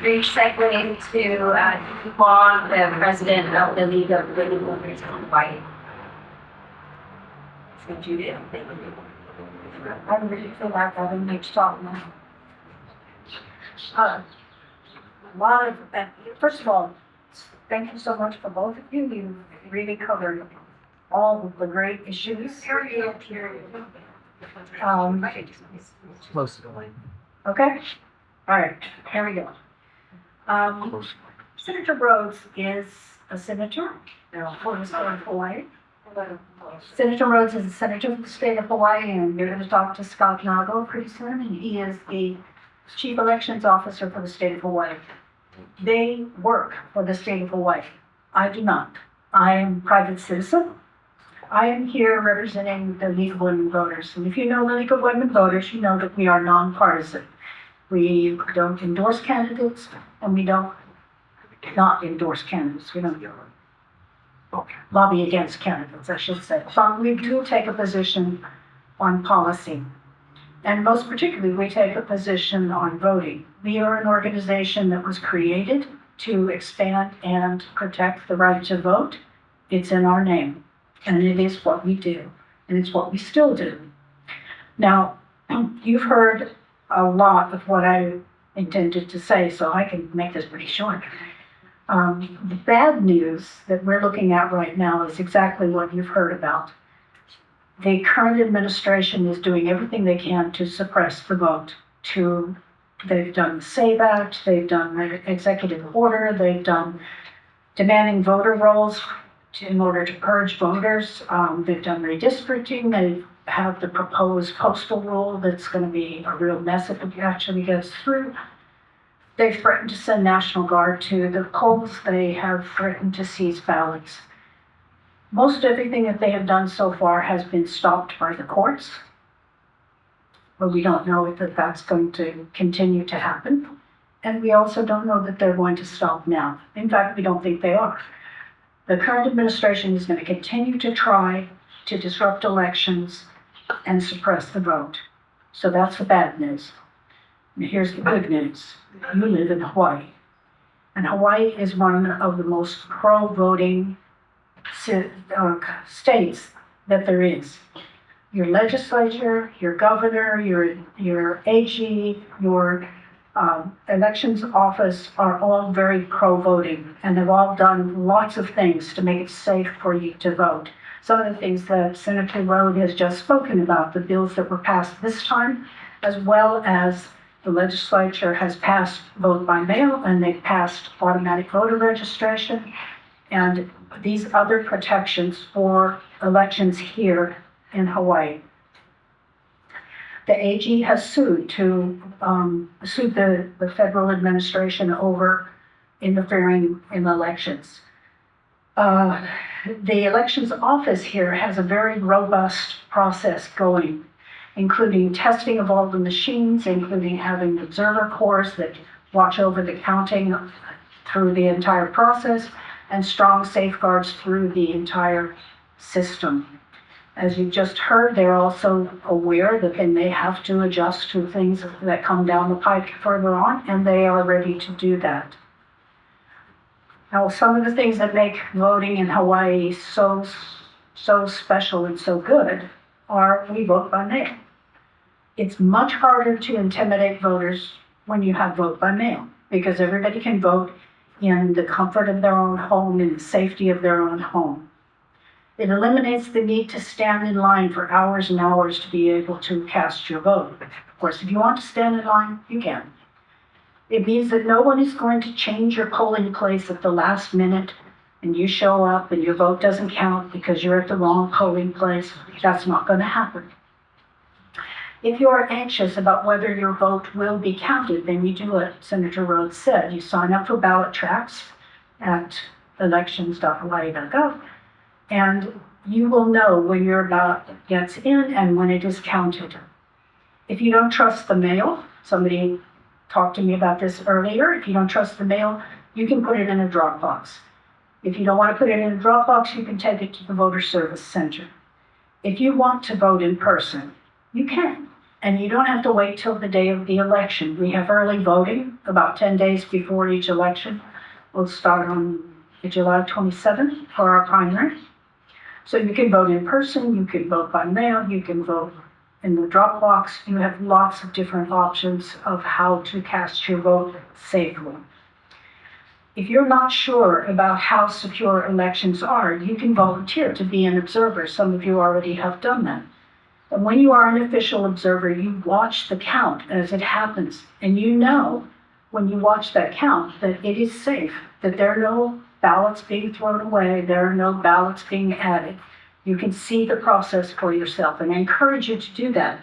Great segue into Wong, the president of the League of Women Voters in Hawaii. So Judith, I'm ready for that. I don't need to talk now. A lot of, first of all, thank you so much for both of you. You really covered all of the great issues. Okay, all right, here we go. Senator Rhoads is a senator for the state of Hawaii. Senator Rhoads is a senator for the state of Hawaii, and you're going to talk to Scott Nago pretty soon, and he is the chief elections officer for the state of Hawaii. They work for the state of Hawaii. I do not. I am a private citizen. I am here representing the League of Women Voters. And if you know the League of Women Voters, you know that we are nonpartisan. We don't endorse candidates, and we don't not endorse candidates. We don't lobby against candidates, I should say. But we do take a position on policy. And most particularly, we take a position on voting. We are an organization that was created to expand and protect the right to vote. It's in our name, and it is what we do, and it's what we still do. Now, you've heard a lot of what I intended to say, so I can make this pretty short. The bad news that we're looking at right now is exactly what you've heard about. The current administration is doing everything they can to suppress the vote. They've done the SAVE Act, they've done the executive order, they've done demanding voter rolls in order to purge voters. They've done redistricting, they have the proposed postal rule that's going to be a real mess if it actually gets through. They've threatened to send National Guard to the polls. They have threatened to seize ballots. Most everything that they have done so far has been stopped by the courts, but we don't know if that's going to continue to happen. And we also don't know that they're going to stop now. In fact, we don't think they are. The current administration is going to continue to try to disrupt elections and suppress the vote. So that's the bad news. And here's the good news. You live in Hawaii. And Hawaii is one of the most pro-voting states that there is. Your legislature, your governor, your AG, your elections office are all very pro-voting, and they've all done lots of things to make it safe for you to vote. Some of the things that Senator Rhoads has just spoken about, the bills that were passed this time, as well as the legislature has passed vote by mail, and they've passed automatic voter registration, and these other protections for elections here in Hawaii. The AG has sued the federal administration over interfering in elections. The elections office here has a very robust process going, including testing of all the machines, including having observer corps that watch over the counting through the entire process, and strong safeguards through the entire system. As you just heard, they're also aware that they may have to adjust to things that come down the pike further on, and they are ready to do that. Now, some of the things that make voting in Hawaii so special and so good are we vote by mail. It's much harder to intimidate voters when you have vote by mail, because everybody can vote in the comfort of their own home, in the safety of their own home. It eliminates the need to stand in line for hours and hours to be able to cast your vote. Of course, if you want to stand in line, you can. It means that no one is going to change your polling place at the last minute and you show up and your vote doesn't count because you're at the wrong polling place. That's not going to happen. If you are anxious about whether your vote will be counted, then you do what Senator Rhoads said. You sign up for ballot tracks at elections.hawaii.gov, and you will know when your ballot gets in and when it is counted. If you don't trust the mail, somebody talked to me about this earlier, if you don't trust the mail, you can put it in a drop box. If you don't want to put it in a drop box, you can take it to the voter service center. If you want to vote in person, you can. And you don't have to wait till the day of the election. We have early voting about 10 days before each election. We'll start on July 27th for our primary. So you can vote in person, you can vote by mail, you can vote In the drop box, you have lots of different options of how to cast your vote safely. If you're not sure about how secure elections are, you can volunteer to be an observer. Some of you already have done that. And when you are an official observer, you watch the count as it happens. And you know, when you watch that count, that it is safe, that there are no ballots being thrown away, there are no ballots being added. You can see the process for yourself, and I encourage you to do that.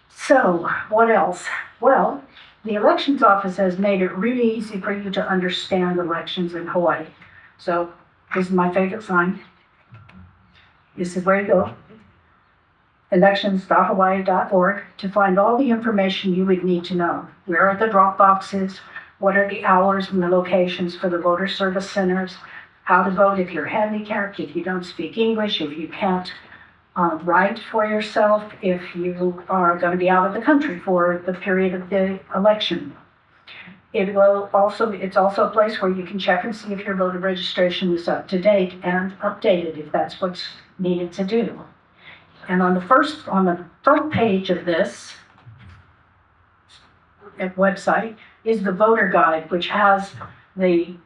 So, what else? Well, the elections office has made it really easy for you to understand elections in Hawaii. So, this is my favorite sign. This is where you go. elections.hawaii.org to find all the information you would need to know. Where are the drop boxes? What are the hours and the locations for the voter service centers? How to vote if you're handicapped, if you don't speak English, if you can't write for yourself, if you are going to be out of the country for the period of the election. It's also a place where you can check and see if your voter registration is up to date and updated if that's what's needed to do. And on the front page of this website is the voter guide, which has the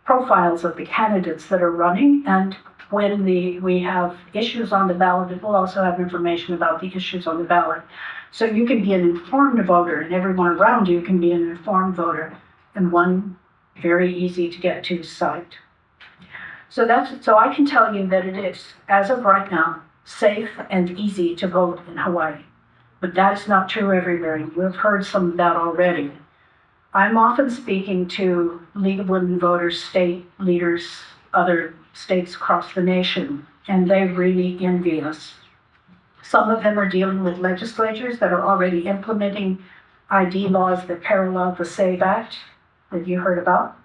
profiles of the candidates that are running, and when we have issues on the ballot, it will also have information about the issues on the ballot. So you can be an informed voter, and everyone around you can be an informed voter in one very easy to get to site. So I can tell you that it is, as of right now, safe and easy to vote in Hawaii. But that is not true everywhere. We've heard some of that already. I'm often speaking to League of Women Voters, state leaders, other states across the nation, and they really envy us. Some of them are dealing with legislatures that are already implementing ID laws that parallel the SAVE Act that you heard about.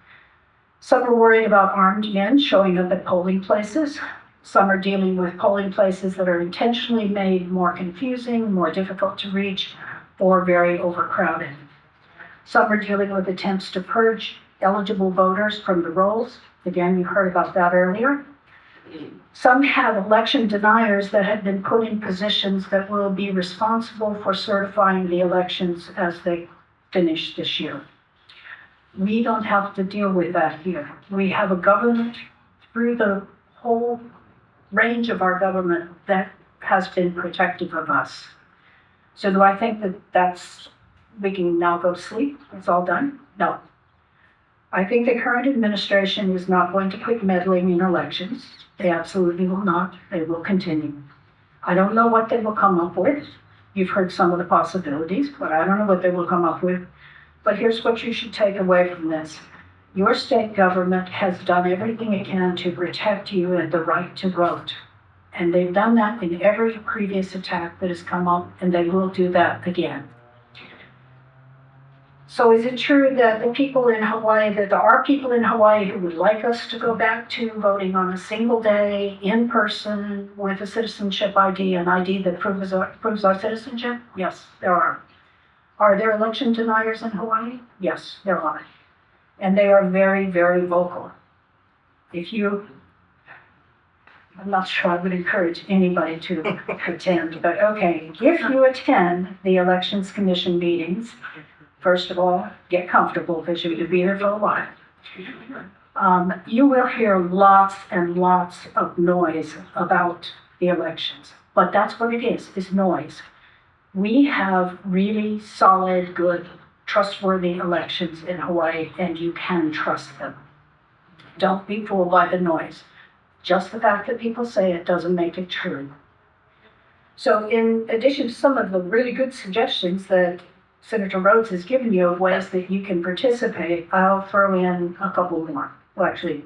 Some are worried about armed men showing up at polling places. Some are dealing with polling places that are intentionally made more confusing, more difficult to reach, or very overcrowded. Some are dealing with attempts to purge eligible voters from the rolls. Again, you heard about that earlier. Some have election deniers that have been put in positions that will be responsible for certifying the elections as they finish this year. We don't have to deal with that here. We have a government through the whole range of our government that has been protective of us. So do I think that we can now go to sleep? It's all done? No. I think the current administration is not going to quit meddling in elections. They absolutely will not. They will continue. I don't know what they will come up with. You've heard some of the possibilities, but I don't know what they will come up with. But here's what you should take away from this. Your state government has done everything it can to protect you and the right to vote. And they've done that in every previous attack that has come up, and they will do that again. So is it true that there are people in Hawaii who would like us to go back to voting on a single day, in person, with a citizenship ID, an ID that proves our citizenship? Yes, there are. Are there election deniers in Hawaii? Yes, there are. And they are very, very vocal. I'm not sure I would encourage anybody to attend, but okay, if you attend the Elections Commission meetings, first of all, get comfortable because you're going to be there for a while. You will hear lots and lots of noise about the elections, but that's what it is noise. We have really solid, good, trustworthy elections in Hawaii, and you can trust them. Don't be fooled by the noise. Just the fact that people say it doesn't make it true. So in addition to some of the really good suggestions that Senator Rhoads has given you of ways that you can participate, I'll throw in a couple more. Well, actually,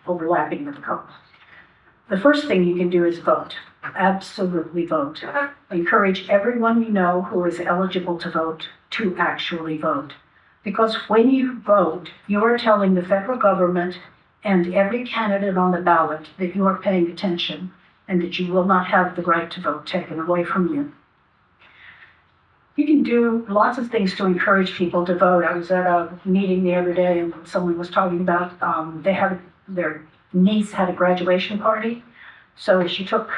overlapping with a couple. The first thing you can do is vote. Absolutely vote. Encourage everyone you know who is eligible to vote to actually vote. Because when you vote, you are telling the federal government and every candidate on the ballot that you are paying attention and that you will not have the right to vote taken away from you. You can do lots of things to encourage people to vote. I was at a meeting the other day and someone was talking about their niece had a graduation party. So she took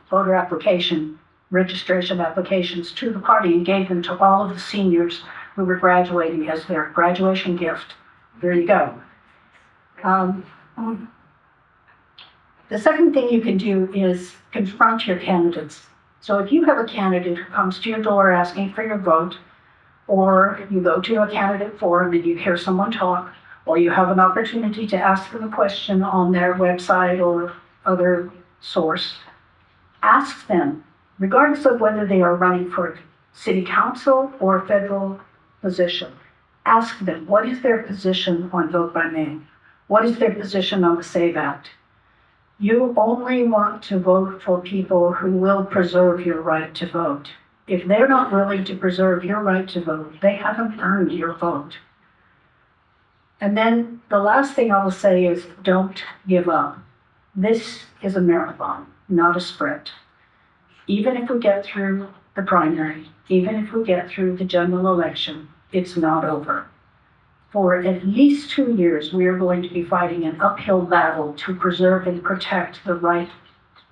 voter application, registration applications to the party and gave them to all of the seniors who were graduating as their graduation gift. There you go. The second thing you can do is confront your candidates. So if you have a candidate who comes to your door asking for your vote, or you go to a candidate forum and you hear someone talk, or you have an opportunity to ask them a question on their website or other source, ask them, regardless of whether they are running for city council or a federal position, ask them, what is their position on vote by mail? What is their position on the SAVE Act? You only want to vote for people who will preserve your right to vote. If they're not willing to preserve your right to vote, they haven't earned your vote. And then the last thing I will say is don't give up. This is a marathon, not a sprint. Even if we get through the primary, even if we get through the general election, it's not over. For at least 2 years, we are going to be fighting an uphill battle to preserve and protect the right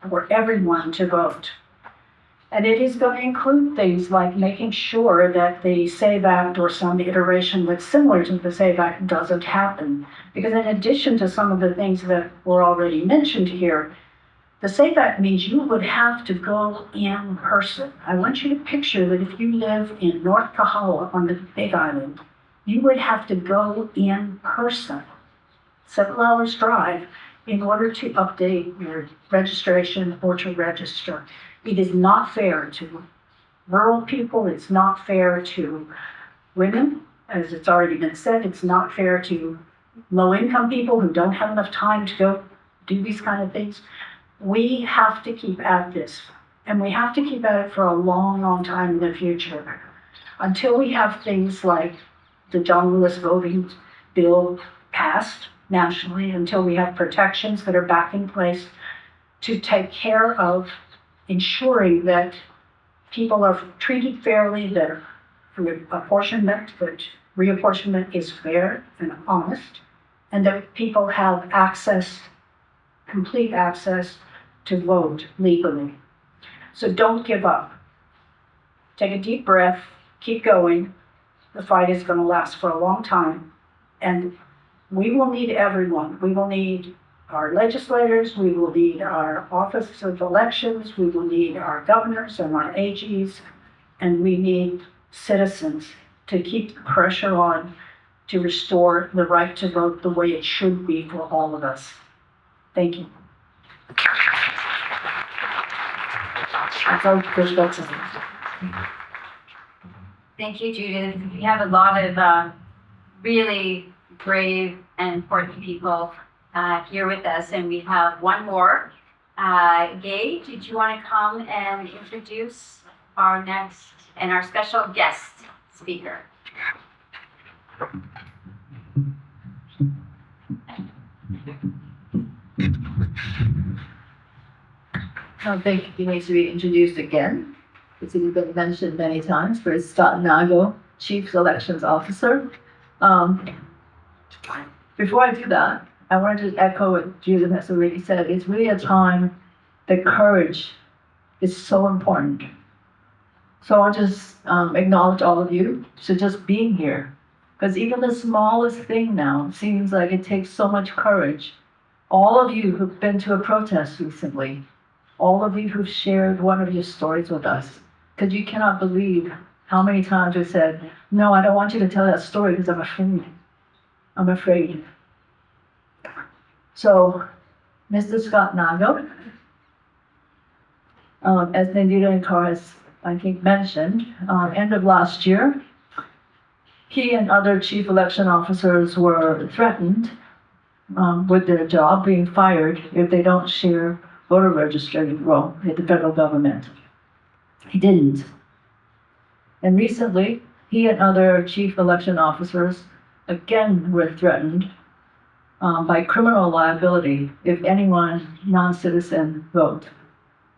for everyone to vote. And it is going to include things like making sure that the SAVE Act or some iteration that's similar to the SAVE Act doesn't happen. Because in addition to some of the things that were already mentioned here, the SAVE Act means you would have to go in person. I want you to picture that if you live in North Kahala on the Big Island, you would have to go in person, 7 hours drive, in order to update your registration or to register. It is not fair to rural people, it's not fair to women, as it's already been said, it's not fair to low-income people who don't have enough time to go do these kind of things. We have to keep at this, and we have to keep at it for a long, long time in the future, until we have things like the John Lewis voting bill passed nationally, until we have protections that are back in place to take care of ensuring that people are treated fairly, that apportionment, that reapportionment is fair and honest, and that people have access, complete access to vote legally. So don't give up. Take a deep breath, keep going. The fight is going to last for a long time, and we will need everyone. We will need our legislators, we will need our office of elections, we will need our governors and our AGs, and we need citizens to keep the pressure on to restore the right to vote the way it should be for all of us. Thank you. That's our perspective. Thank you, Judith. We have a lot of really brave and important people here with us, and we have one more. Gay, did you want to come and introduce our next and our special guest speaker? I don't think he needs to be introduced again. It's been mentioned many times, but it's Scott Nago, Chief Elections Officer. Before I do that, I wanted to echo what Judith has already said. It's really a time that courage is so important. So I want to just acknowledge all of you for just being here. Because even the smallest thing now seems like it takes so much courage. All of you who've been to a protest recently, all of you who've shared one of your stories with us, because you cannot believe how many times we said, no, I don't want you to tell that story because I'm afraid. I'm afraid. So, Mr. Scott Nago, as Nandita and Karl has, I think, mentioned, end of last year, he and other chief election officers were threatened with their job being fired if they don't share voter registration roll with the federal government. He didn't. And recently, he and other chief election officers again were threatened by criminal liability if anyone non-citizen vote.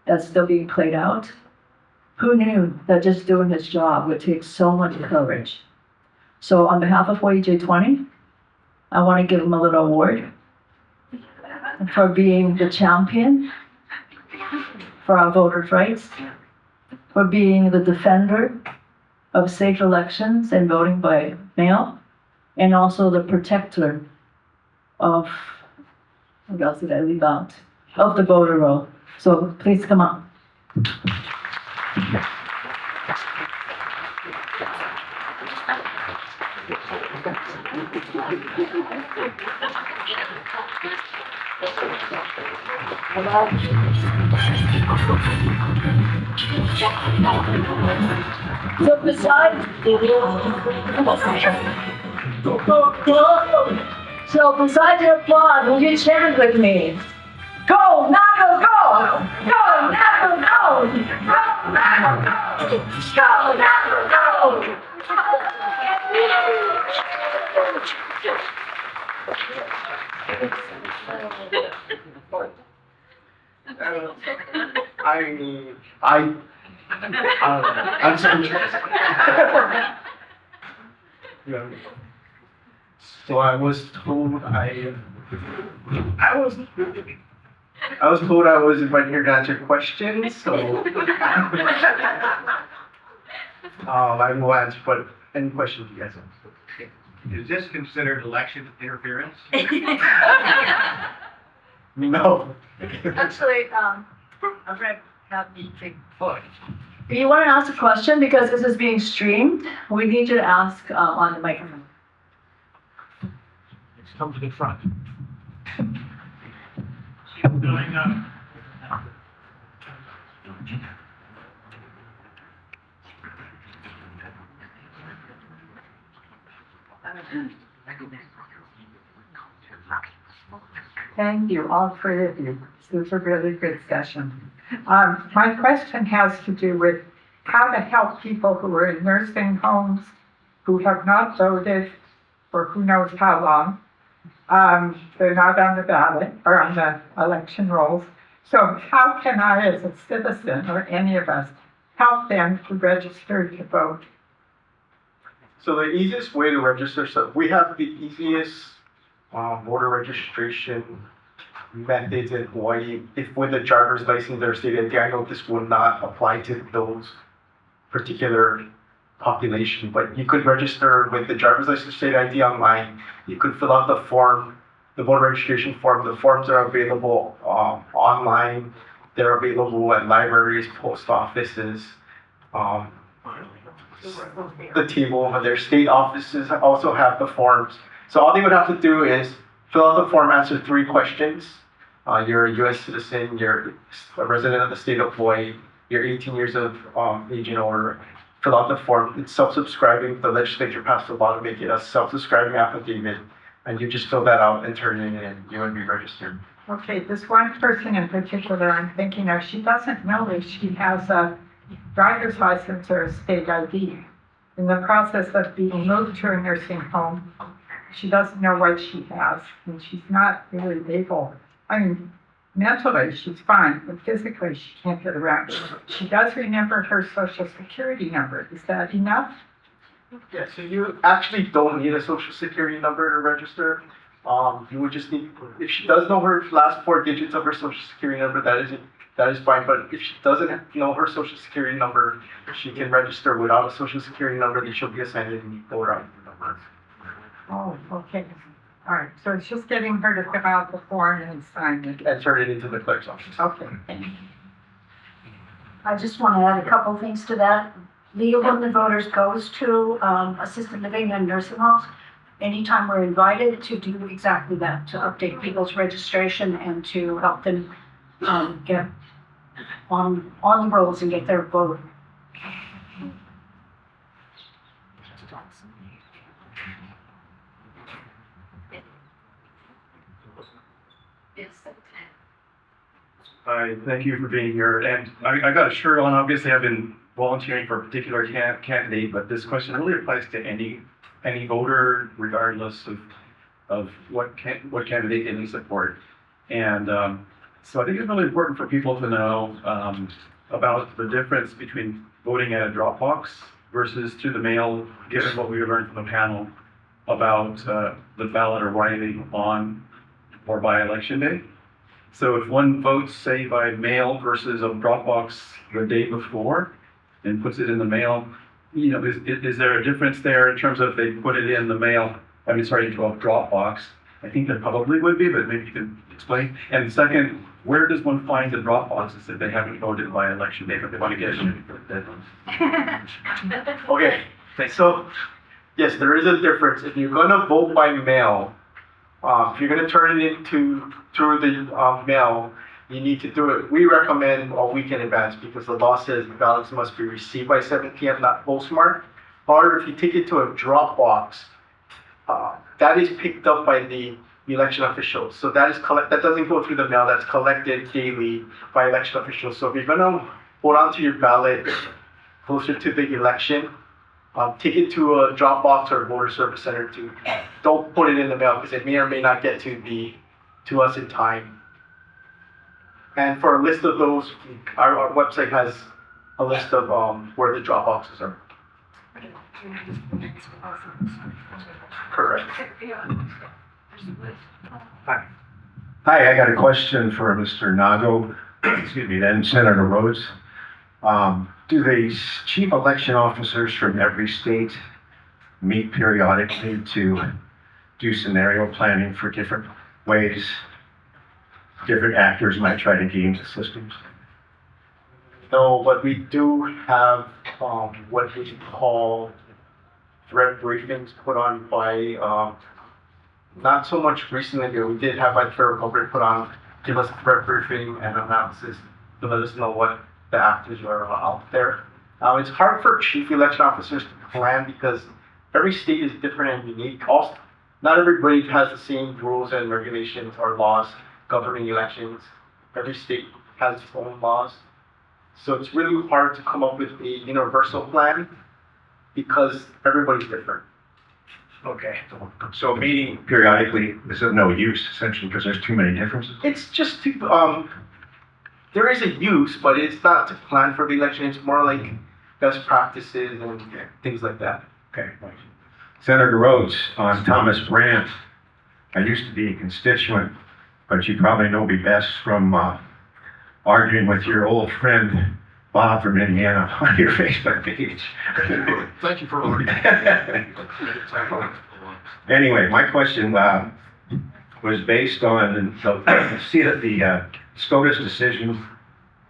That's still being played out. Who knew that just doing his job would take so much courage? So on behalf of 40J20, I want to give him a little award for being the champion for our voters' rights, for being the defender of safe elections and voting by mail, and also the protector of, what else did I leave out? Of the voter roll. So please come up. So besides, your applause, will you chant with me? Go, Nago, go! Go, Nago, go! Go, Nago, go! Go, Nago, go! I'm sorry. Yeah. So I was told I was told I was invited here to answer questions, so I will answer, but any questions you guys have? Is this considered election interference? No. Actually, I'm gonna have you take photos. If you want to ask a question, because this is being streamed, we need you to ask on the microphone. Let's come to the front. Thank you, all three of you. This was a really good session. My question has to do with how to help people who are in nursing homes, who have not voted for who knows how long. They're not on the ballot or on the election rolls. So how can I, as a citizen, or any of us, help them to register to vote? So the easiest way to register, so we have the easiest voter registration methods in Hawaii. If with a driver's license or state ID, I know this will not apply to those particular population, but you could register with the driver's license, state ID online. You could fill out the form, the voter registration form. The forms are available online. They're available at libraries, post offices, the table over there. State offices also have the forms. So all they would have to do is fill out the form, answer 3 questions. You're a U.S. citizen, you're a resident of the state of Hawaii, you're 18 years of age and older. Fill out the form. It's self-subscribing. The legislature passed a law to make it a self-subscribing affidavit, and you just fill that out and turn it in, and you would be registered. Okay, this one person in particular I'm thinking of, she doesn't know if she has a driver's license or a state ID. In the process of being moved to a nursing home, she doesn't know what she has, and she's not really able. I mean, mentally she's fine, but physically she can't get around. She does remember her social security number. Is that enough? Yeah, so you actually don't need a social security number to register. You would just need, if she does know her last 4 digits of her social security number, that is fine. But if she doesn't know her social security number, she can register without a social security number. Then she'll be assigned a unique voter ID number. Oh, okay. All right, so it's just getting her to fill out the form and sign it. And turn it into the clerk's office. Okay. I just want to add a couple things to that. League of Women Voters goes to assisted living and nursing homes. Anytime we're invited to do exactly that, to update people's registration and to help them get on the rolls and get their vote. Hi, thank you for being here. And I got a shirt on. Obviously, I've been volunteering for a particular candidate, but this question really applies to any voter, regardless of what candidate they support. And so I think it's really important for people to know about the difference between voting at a drop box versus through the mail, given what we learned from the panel about the ballot arriving on or by election day. So if one votes, say, by mail versus a Dropbox the day before and puts it in the mail, is there a difference there in terms of if they put it in the mail, into a Dropbox? I think there probably would be, but maybe you can explain. And second, where does one find the Dropboxes if they haven't voted by election day, but they want to get it? Okay, so, yes, there is a difference. If you're gonna vote by mail, if you're gonna turn it through the mail, you need to do it. We recommend a week in advance because the law says ballots must be received by 7 p.m., not postmarked. However, if you take it to a Dropbox, that is picked up by the election officials. So that doesn't go through the mail, that's collected daily by election officials. So if you're gonna hold on to your ballot closer to the election, take it to a Dropbox or a voter service center too. Don't put it in the mail because it may or may not get to us in time. And for a list of those, our website has a list of where the Dropboxes are. Correct. Hi, I got a question for Mr. Nago, excuse me, then Senator Rhoads. Do the chief election officers from every state meet periodically to do scenario planning for different ways different actors might try to game the systems? No, but we do have what we call threat briefings put on by not so much recently ago. We did have like federal government put on, give us a threat briefing and analysis to let us know what the actors are out there. It's hard for chief election officers to plan because every state is different and unique. Also, not everybody has the same rules and regulations or laws governing elections. Every state has its own laws. So it's really hard to come up with a universal plan because everybody's different. Okay. So meeting periodically is of no use essentially because there's too many differences? It's just to, there is a use, but it's not to plan for the election. It's more like best practices and things like that. Okay. Senator Rhoads, on Thomas Brandt, I used to be a constituent, but you probably know me best from arguing with your old friend Bob from Indiana on your Facebook page. Thank you for learning. Anyway, my question was based on the SCOTUS decision,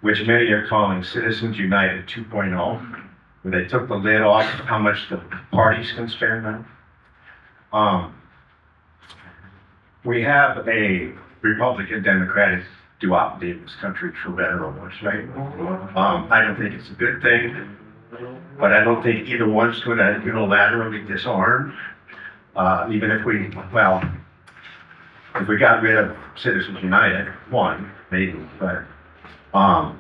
which many are calling Citizens United 2.0, where they took the lid off of how much the parties can spend now. We have a Republican-Democratic duopoly in this country, for better or worse, right? I don't think it's a good thing, but I don't think either one's going to unilaterally disarm. Even if we got rid of Citizens United, one, maybe, but, and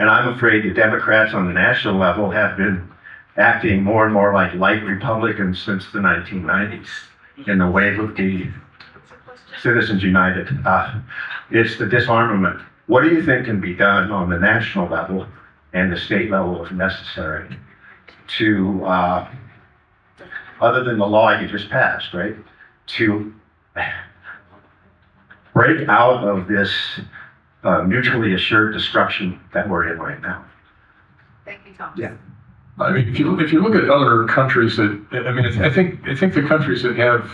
I'm afraid the Democrats on the national level have been acting more and more like light Republicans since the 1990s in the wave of the Citizens United. It's the disarmament. What do you think can be done on the national level and the state level if necessary to, other than the law you just passed, right, to break out of this mutually assured destruction that we're in right now? Thank you, Thomas. Yeah. I mean, if you look at other countries that, I mean, I think the countries that have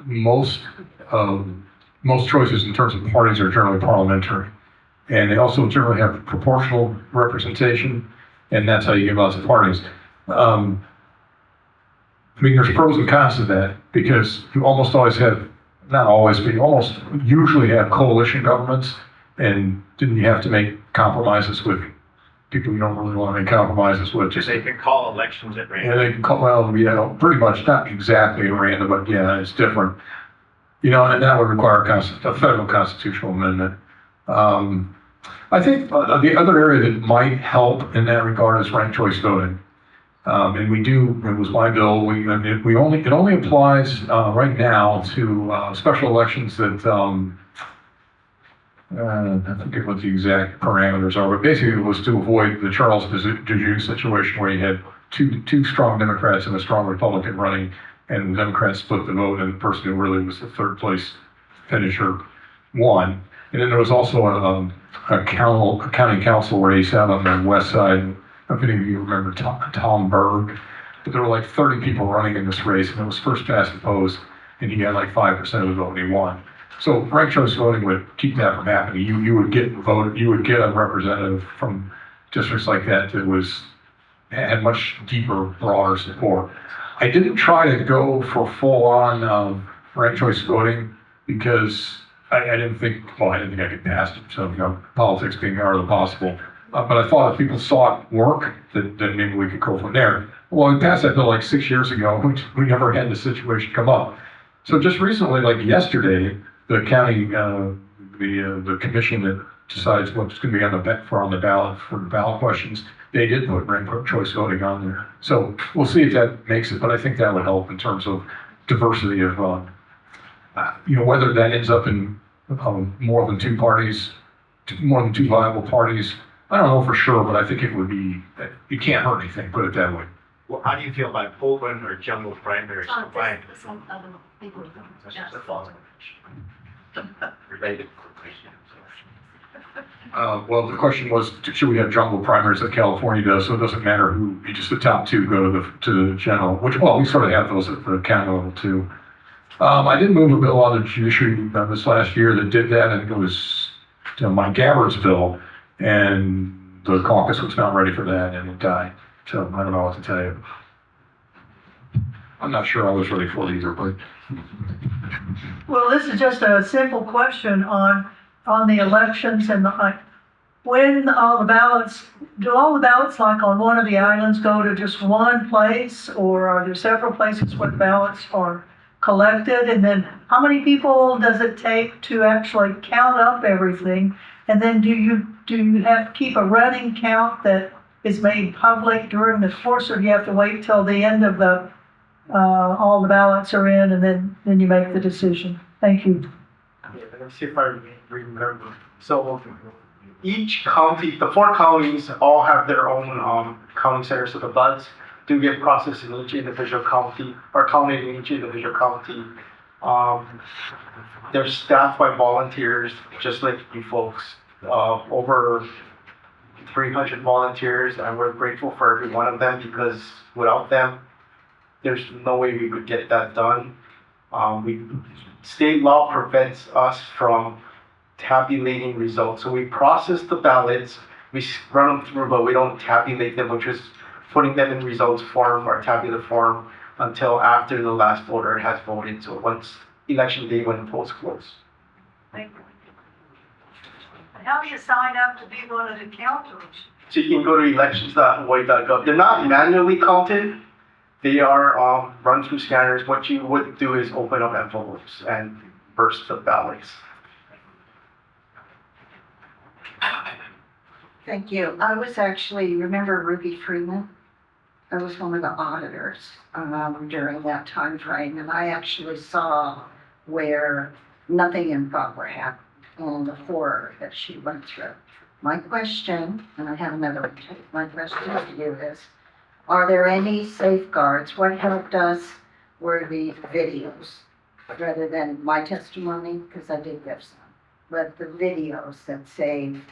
most choices in terms of parties are generally parliamentary, and they also generally have proportional representation, and that's how you get lots of parties. I mean, there's pros and cons to that because you almost always have, not always, but you almost usually have coalition governments, and then you have to make compromises with people you don't really want to make compromises with. Just they can call elections at random. Yeah, they can call, well, yeah, pretty much, not exactly at random, but yeah, it's different. You know, and that would require a federal constitutional amendment. I think the other area that might help in that regard is ranked choice voting. And we do, it was my bill, it only applies right now to special elections that, I forget what the exact parameters are, but basically it was to avoid the Charles Dejoux situation where you had two strong Democrats and a strong Republican running, and the Democrats split the vote, and the person who really was the third place finisher won. And then there was also a county council race out on the west side. If any of you remember Tom Berg, but there were like 30 people running in this race, and it was first past the post, and he had like 5% of the vote, and he won. So ranked choice voting would keep that from happening. You would get voted, you would get a representative from districts like that had much deeper, broader support. I didn't try to go for full-on ranked choice voting because I didn't think I could pass it. So, politics being the art of the possible. But I thought if people saw it work, then maybe we could go from there. Well, we passed that bill like 6 years ago. We never had the situation come up. So just recently, like yesterday, the county, the commission that decides what's going to be on the ballot for the ballot questions, they did put ranked choice voting on there. So we'll see if that makes it, but I think that would help in terms of diversity of, whether that ends up in more than two viable parties. I don't know for sure, but I think it would be, it can't hurt anything, put it that way. Well, how do you feel about open or jungle primaries combined? Related question. Well, the question was, should we have jungle primaries like California does, so it doesn't matter who, just the top two go to the general, which, well, we sort of have those at the county level too. I did move a bill on the judiciary this last year that did that, and it was my Gabbard's bill, and the caucus was not ready for that, and it died. So I don't know what to tell you. I'm not sure I was ready for it either, but. Well, this is just a simple question on the elections and when all the ballots, do all the ballots like on one of the islands go to just one place, or are there several places where the ballots are collected? And then how many people does it take to actually count up everything? And then do you have to keep a running count that is made public during the course, or do you have to wait till the end of all the ballots are in and then you make the decision? Thank you. Yeah, let me see if I remember. So each county, the 4 counties all have their own counting centers, so the ballots do get processed in each individual county or counted in each individual county. They're staffed by volunteers, just like you folks. Over 300 volunteers, and we're grateful for every one of them because without them, there's no way we could get that done. State law prevents us from tabulating results. So we process the ballots, we run them through, but we don't tabulate them, which is putting them in results form or tabular form until after the last voter has voted. So once election day when the polls close. Thank you. How do you sign up to be one of the counters? So you can go to elections.hawaii.gov. They're not manually counted. They are run through scanners. What you would do is open up envelopes and burst the ballots. Thank you. I was actually, remember Ruby Freeman? I was one of the auditors during that time frame, and I actually saw where nothing improper happened and the horror that she went through. My question, and I have another one, my question to you is, are there any safeguards? What helped us were the videos, rather than my testimony, because I did give some, but the videos that saved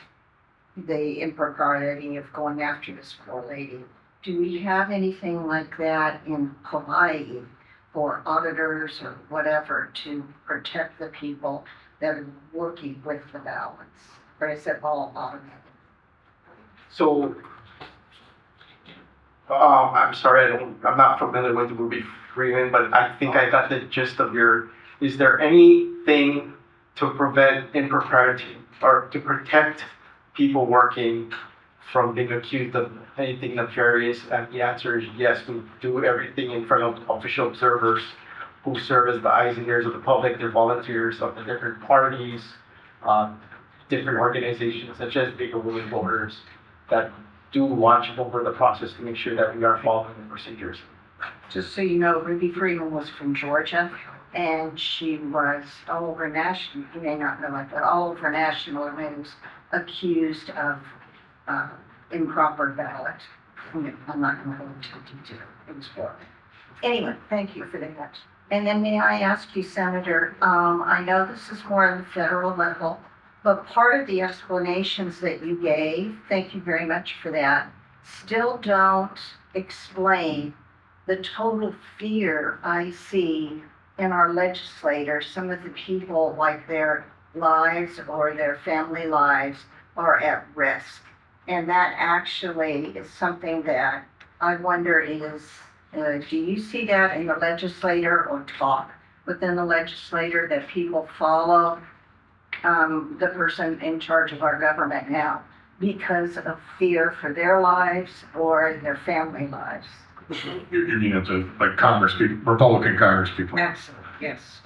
the impropriety of going after this poor lady. Do we have anything like that in Hawaii for auditors or whatever to protect the people that are working with the ballots? Or is it all automated? So, I'm sorry, I'm not familiar with Ruby Freeman, but I think I got the gist of is there anything to prevent impropriety or to protect people working from being accused of anything nefarious? And the answer is yes, we do everything in front of official observers who serve as the eyes and ears of the public. They're volunteers of the different parties, different organizations such as Bigger Women Voters that do watch over the process to make sure that we are following the procedures. Just so you know, Ruby Freeman was from Georgia, and she was all over national, you may not know it, but all over national news, accused of improper ballot. I'm not going to go into detail. It was horrible. Anyway, thank you for that. And then may I ask you, Senator, I know this is more on the federal level, but part of the explanations that you gave, thank you very much for that, still don't explain the total fear I see in our legislators. Some of the people, like their lives or their family lives, are at risk. And that actually is something that I wonder is, do you see that in the legislator or talk within the legislator that people follow the person in charge of our government now because of fear for their lives or their family lives? You mean it's like Congress people, Republican Congress people? Absolutely, yes.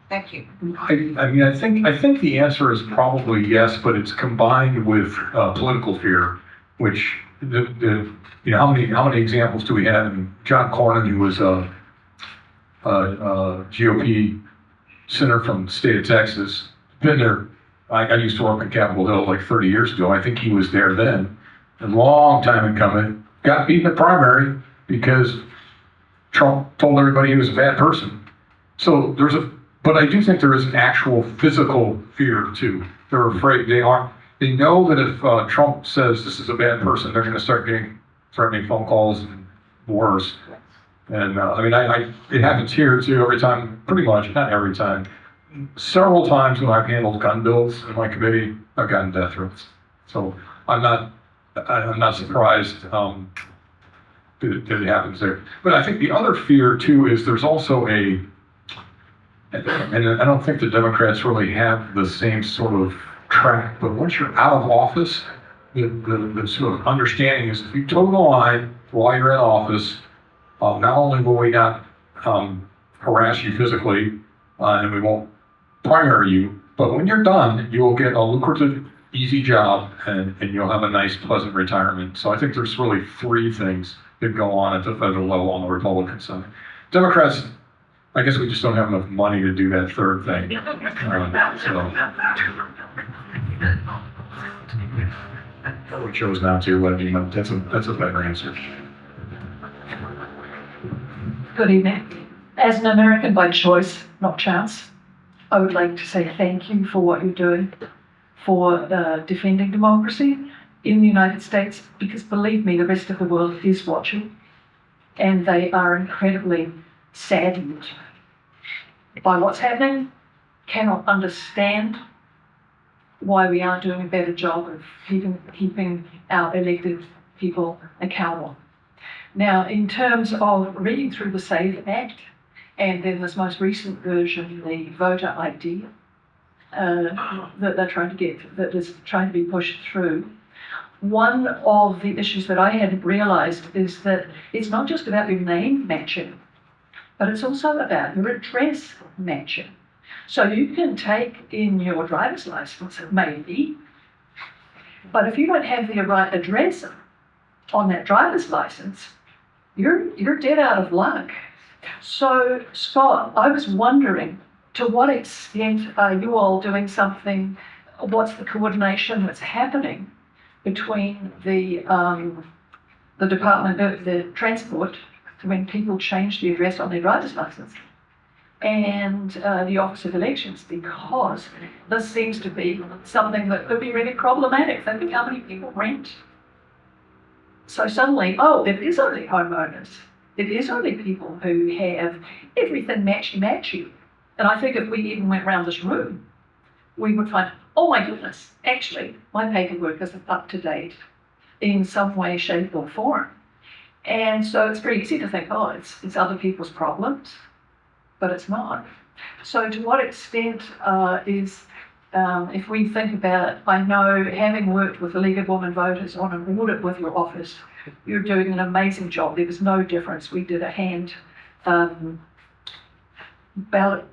Thank you. I mean, I think the answer is probably yes, but it's combined with political fear, which you know, how many examples do we have? And John Cornyn, who was a GOP senator from the state of Texas, been there. I used to work on Capitol Hill like 30 years ago. I think he was there then, a long time in coming. Got beat in the primary because Trump told everybody he was a bad person. So but I do think there is an actual physical fear too. They're afraid. They know that if Trump says this is a bad person, they're going to start getting threatening phone calls and worse. And I mean, it happens here too every time, pretty much, not every time. Several times when I've handled gun bills in my committee, I've gotten death threats. So I'm not surprised that it happens there. But I think the other fear too is there's also and I don't think the Democrats really have the same sort of track, but once you're out of office, the sort of understanding is if you toe the line while you're in office, not only will we not harass you physically, and we won't primary you, but when you're done, you will get a lucrative, easy job, and you'll have a nice, pleasant retirement. So I think there's really three things that go on at the federal level on the Republican side. Democrats, I guess we just don't have enough money to do that third thing. So we chose not to, but that's a better answer. Good evening. As an American by choice, not chance, I would like to say thank you for what you're doing for defending democracy in the United States, because believe me, the rest of the world is watching, and they are incredibly saddened by what's happening, cannot understand why we aren't doing a better job of keeping our elected people accountable. Now, in terms of reading through the SAVE Act, and then this most recent version, the voter ID, that they're trying to get, that is trying to be pushed through, one of the issues that I hadn't realized is that it's not just about your name matching, but it's also about your address matching. So you can take in your driver's license, maybe, but if you don't have the right address on that driver's license, you're dead out of luck. So, Scott, I was wondering, to what extent are you all doing something? What's the coordination that's happening between the Department of the Transport, when people change the address on their driver's license, and the Office of Elections? Because this seems to be something that could be really problematic. Think of how many people rent. So suddenly, it is only homeowners. It is only people who have everything matchy-matchy. And I think if we even went around this room, we would find, oh my goodness, actually, my paperwork isn't up to date in some way, shape, or form. And so it's very easy to think, it's other people's problems, but it's not. So to what extent if we think about, I know, having worked with the League of Women Voters on an audit with your office, you're doing an amazing job. There was no difference. We did a hand ballot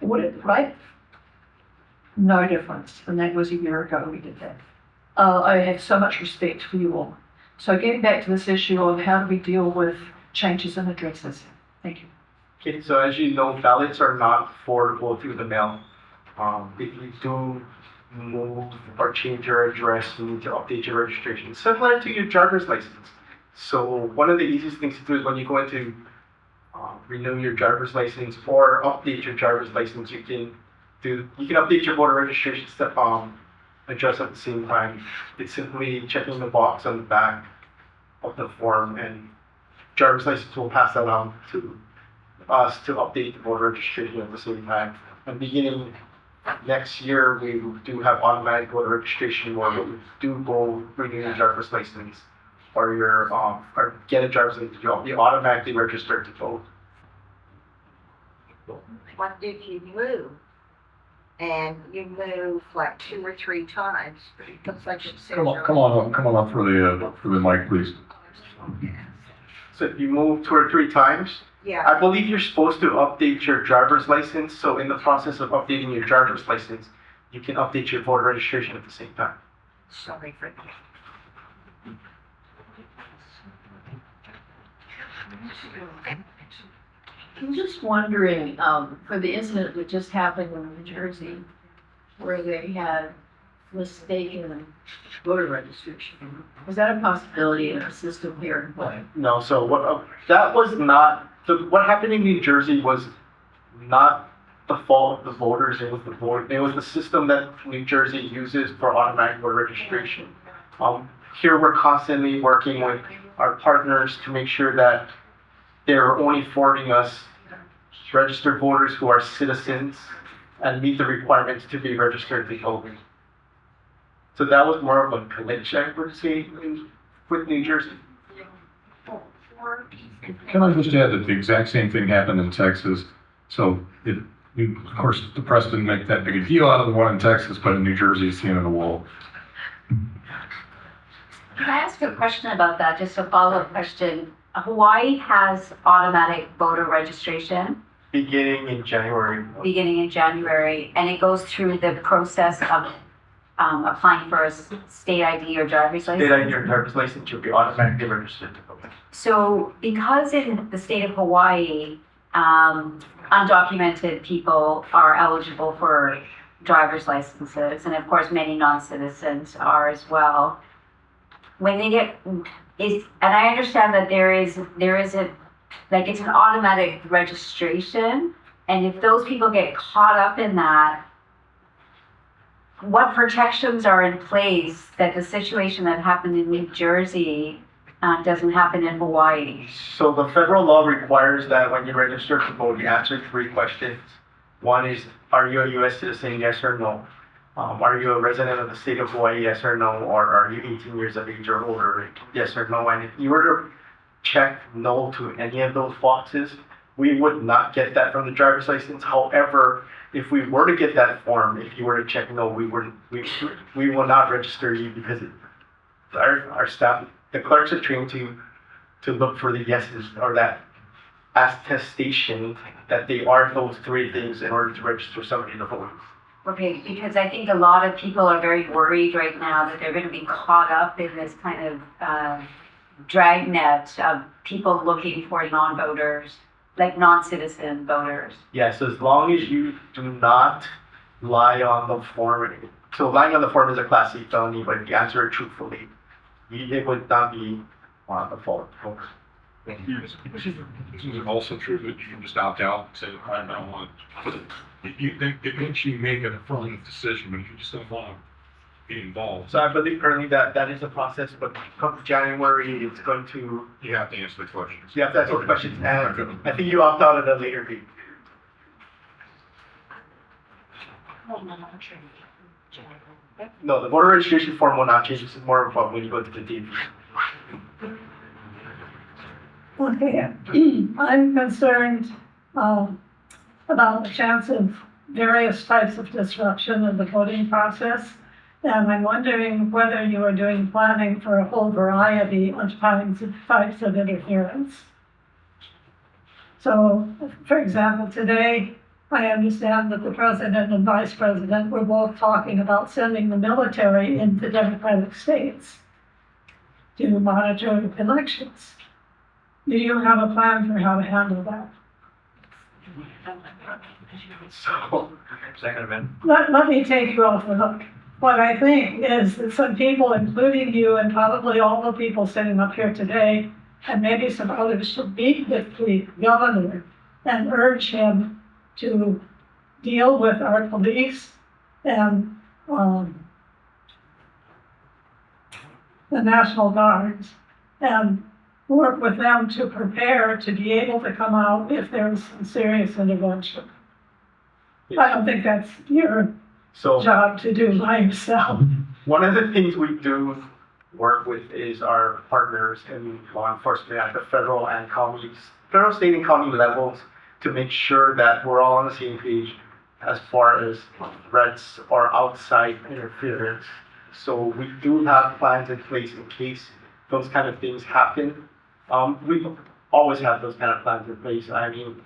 audit, right? No difference. And that was a year ago we did that. I have so much respect for you all. So getting back to this issue of how do we deal with changes in addresses. Thank you. Okay, so as you know, ballots are not affordable through the mail. If you do move or change your address, you need to update your registration, similar to your driver's license. So one of the easiest things to do is when you go into renew your driver's license or update your driver's license, you can update your voter registration address at the same time. It's simply checking the box on the back of the form, and driver's license will pass that on to us to update the voter registration at the same time. And beginning next year, we do have automatic voter registration where we do go renew your driver's license or or get a driver's license, you'll be automatically registered to vote. What if you move? And you move like 2 or 3 times? Looks like it says Come on up for the mic, please. So if you move 2 or 3 times, Yeah, I believe you're supposed to update your driver's license. So in the process of updating your driver's license, you can update your voter registration at the same time. sorry for that. I'm just wondering, for the incident that just happened in New Jersey, where they had mistaken voter registration, was that a possibility in the system here in Hawaii? No, so that was not, what happened in New Jersey was not the fault of the voters, it was the system that New Jersey uses for automatic voter registration. Here we're constantly working with our partners to make sure that they're only forwarding us registered voters who are citizens and meet the requirements to be registered to vote. So that was more of a glitch, I would say, with New Jersey. Can I just add that the exact same thing happened in Texas? So of course, the press didn't make that big a deal out of the one in Texas, but in New Jersey, it's the end of the world. Can I ask a question about that? Just a follow-up question. Hawaii has automatic voter registration Beginning in January. and it goes through the process of applying for a state ID or driver's license. State ID or driver's license, you'll be automatically registered to vote. So because in the state of Hawaii, undocumented people are eligible for driver's licenses, and of course many non-citizens are as well. When they get, and I understand that there is like it's an automatic registration, and if those people get caught up in that, what protections are in place that the situation that happened in New Jersey doesn't happen in Hawaii? So the federal law requires that when you register to vote, you answer 3 questions. One is, are you a U.S. citizen, yes or no? Are you a resident of the state of Hawaii, yes or no? Or are you 18 years of age or older, yes or no? And if you were to check no to any of those boxes, we would not get that from the driver's license. However, if we were to get that form, if you were to check no, we will not register you because our staff, the clerks are trained to look for the yeses or that attestation that they are those 3 things in order to register somebody to vote. Okay, because I think a lot of people are very worried right now that they're going to be caught up in this kind of dragnet of people looking for non-voters, like non-citizen voters. Yes, as long as you do not lie on the form. So lying on the form is a Class C felony, but if you answer it truthfully, it would not be the fault of the voter. Isn't it also true that you can just opt out and say, I don't want it? It makes you make an affirmative decision, but if you just don't want to be involved. So I believe currently that is the process, but come January, it's going to, You have to answer the questions. you have to answer the questions, and I think you opt out at a later date. No, the voter registration form will not change. This is more of when you go to the DMV. Okay, I'm concerned about the chance of various types of disruption of the voting process. And I'm wondering whether you are doing planning for a whole variety of types of interference. So, for example, today, I understand that the president and vice president were both talking about sending the military into democratic states to monitor elections. Do you have a plan for how to handle that? So, Second event. Let me take you off the hook. What I think is that some people, including you and probably all the people sitting up here today, and maybe some others should meet with the governor and urge him to deal with our police and, the National Guards and work with them to prepare to be able to come out if there's some serious intervention. I don't think that's your So job to do by yourself. one of the things we do work with is our partners in law enforcement at the federal, state and county levels to make sure that we're all on the same page as far as threats or outside interference. So we do have plans in place in case those kind of things happen. We've always had those kind of plans in place. I mean,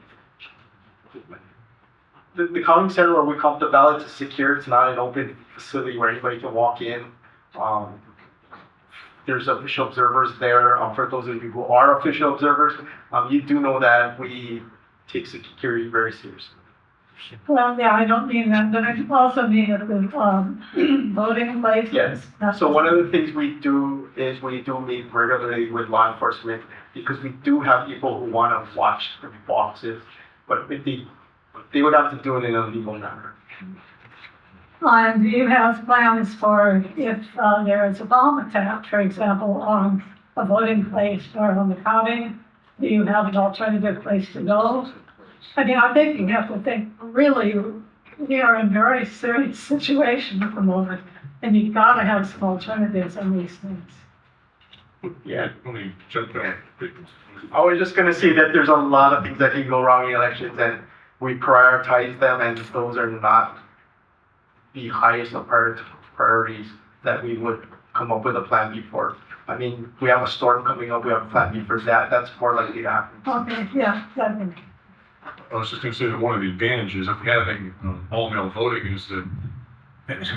the counting center where we count the ballots is secure. It's not an open facility where anybody can walk in. There's official observers there. For those of you who are official observers, you do know that we take security very seriously. Well, yeah, I don't mean that, but I also mean at the, voting places. Yes. So one of the things we do is we do meet regularly with law enforcement because we do have people who want to watch the boxes, but they would have to do it in a legal manner. And do you have plans for if there is a bomb attack, for example, on a voting place or on the counting? Do you have an alternative place to go? I mean, I think you have to think, really, we are in a very serious situation at the moment, and you've got to have some alternatives on these things. Yeah. Let me jump in. I was just gonna say that there's a lot of things that can go wrong in elections and we prioritize them and those are not the highest of priorities that we would come up with a plan B for. I mean, we have a storm coming up, we have a plan B for that, that's more likely to happen. Okay, yeah, definitely. I was just gonna say that one of the advantages of having all-mail voting is that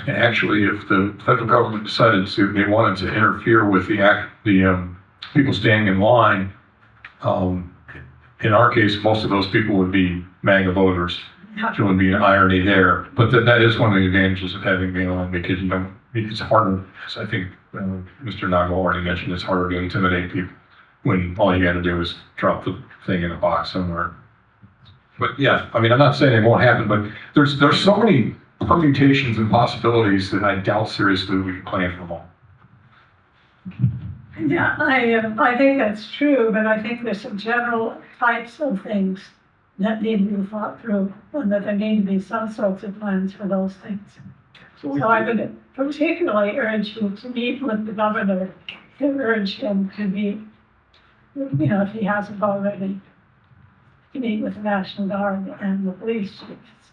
Actually, if the federal government decided they wanted to interfere with the people standing in line, in our case, most of those people would be MAGA voters. There would be an irony there, but that is one of the advantages of having mail in because it's harder, as I think Mr. Nago already mentioned, it's harder to intimidate people when all you gotta do is drop the thing in a box somewhere. But yeah, I mean, I'm not saying it won't happen, but there's so many permutations and possibilities that I doubt seriously we can plan for them all. Yeah, I think that's true, but I think there's some general types of things that need to be thought through, and that there need to be some sorts of plans for those things. So I would particularly urge you to meet with the governor, to urge him to meet, if he hasn't already, to meet with the National Guard and the police chiefs.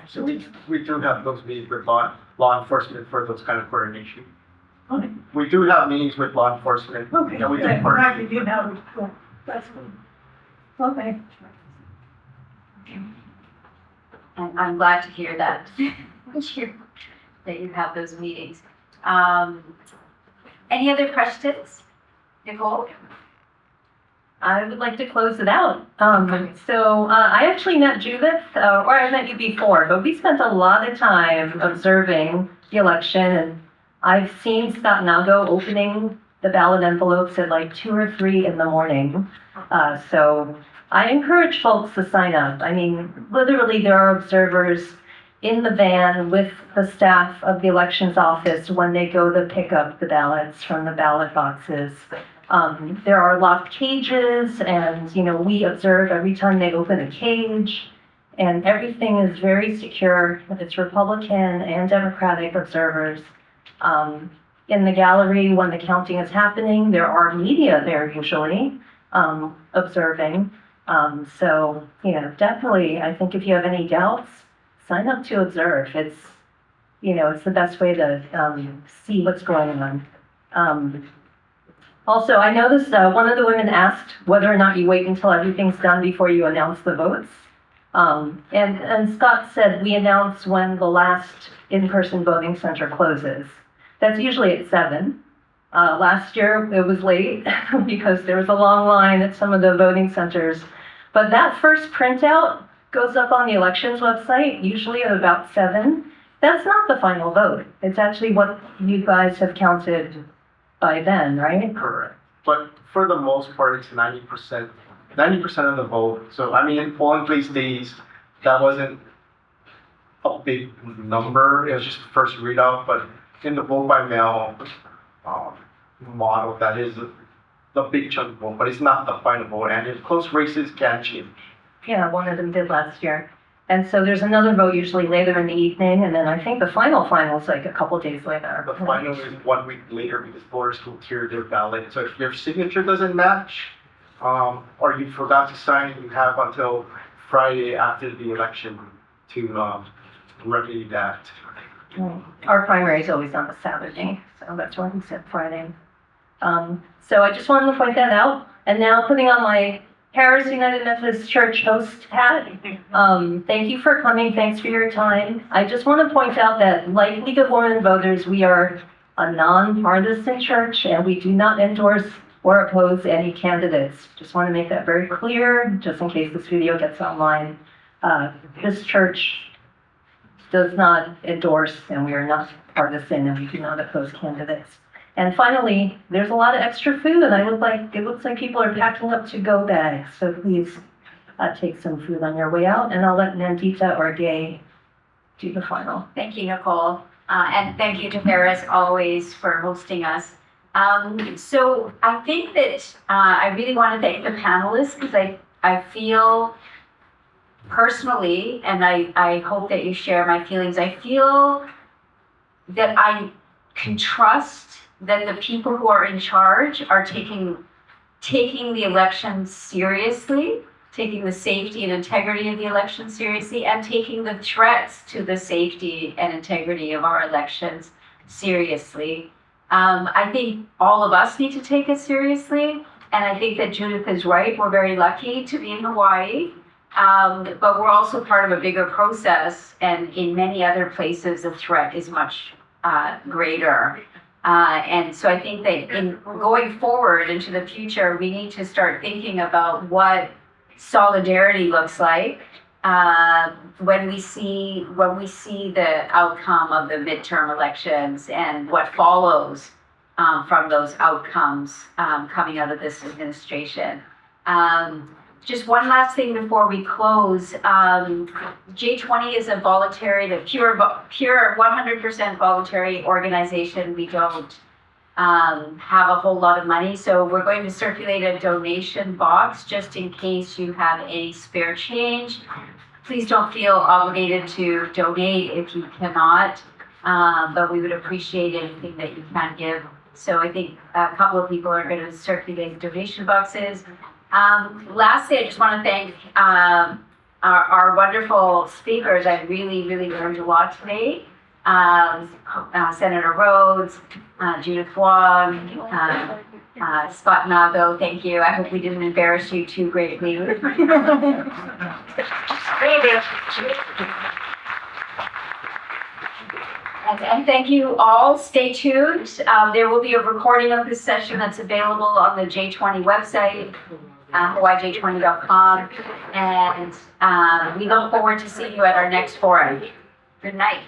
So we do have those meetings with law enforcement for those kind of coordination. Okay, We do have meetings with law enforcement. okay, And we do okay, coordinate. you have, that's good. Okay. And I'm glad to hear that, that you have those meetings. Any other questions? Nicole? I would like to close it out. I actually met Judith, or I met you before, but we spent a lot of time observing the election, and I've seen Scott Nago opening the ballot envelopes at like 2 or 3 in the morning. So I encourage folks to sign up. I mean, literally there are observers in the van with the staff of the elections office when they go to pick up the ballots from the ballot boxes. There are locked cages and, we observe every time they open a cage, and everything is very secure. It's Republican and Democratic observers. In the gallery, when the counting is happening, there are media there usually, observing. Definitely, I think if you have any doubts, sign up to observe. It's the best way to see what's going on. Also, I noticed one of the women asked whether or not you wait until everything's done before you announce the votes. And Scott said we announce when the last in-person voting center closes. That's usually at 7. Last year it was late because there was a long line at some of the voting centers. But that first printout goes up on the elections website, usually at about 7. That's not the final vote. It's actually what you guys have counted by then, right? Correct. but for the most part, it's 90%. 90% of the vote. So I mean, in polling place days, that wasn't a big number. It was just the first readout, but in the vote by mail model, that is the big chunk vote, but it's not the final vote. And if close races can change. Yeah, one of them did last year. And so there's another vote usually later in the evening, and then I think the final is like a couple days later. The final is 1 week later because voters will clear their ballot. So if your signature doesn't match, or you forgot to sign, you have until Friday after the election to remedy that. Our primary is always on a Saturday, so that's why we said Friday. So I just wanted to point that out. And now putting on my Harris United Methodist Church host hat. Thank you for coming. Thanks for your time. I just want to point out that, like League of Women Voters, we are a nonpartisan church and we do not endorse or oppose any candidates. Just want to make that very clear, just in case this video gets online. This church does not endorse, and we are not partisan, and we do not oppose candidates. And finally, there's a lot of extra food, and it looks like people are packing up to-go bags. So please take some food on your way out, and I'll let Nandita or Gay do the final. Thank you, Nicole. And thank you to Harris always for hosting us. So I think that I really want to thank the panelists because I feel personally, and I hope that you share my feelings, I feel that I can trust that the people who are in charge are taking the election seriously, taking the safety and integrity of the election seriously, and taking the threats to the safety and integrity of our elections seriously. I think all of us need to take it seriously, and I think that Judith is right. We're very lucky to be in Hawaii, but we're also part of a bigger process, and in many other places, the threat is much greater. And so I think that in going forward into the future, we need to start thinking about what solidarity looks like when we see the outcome of the midterm elections and what follows from those outcomes coming out of this administration. Just one last thing before we close. J20 is a voluntary, the pure 100% voluntary organization. We don't have a whole lot of money, so we're going to circulate a donation box just in case you have any spare change. Please don't feel obligated to donate if you cannot, but we would appreciate anything that you can give. So I think a couple of people are going to circulate donation boxes. Lastly, I just want to thank our wonderful speakers. I really, really learned a lot today. Senator Rhoads, Judith Wong, Scott Nago, thank you. I hope we didn't embarrass you too greatly. And thank you all. Stay tuned. There will be a recording of this session that's available on the J20 website, hawaiij20.com. And we look forward to seeing you at our next forum. Good night.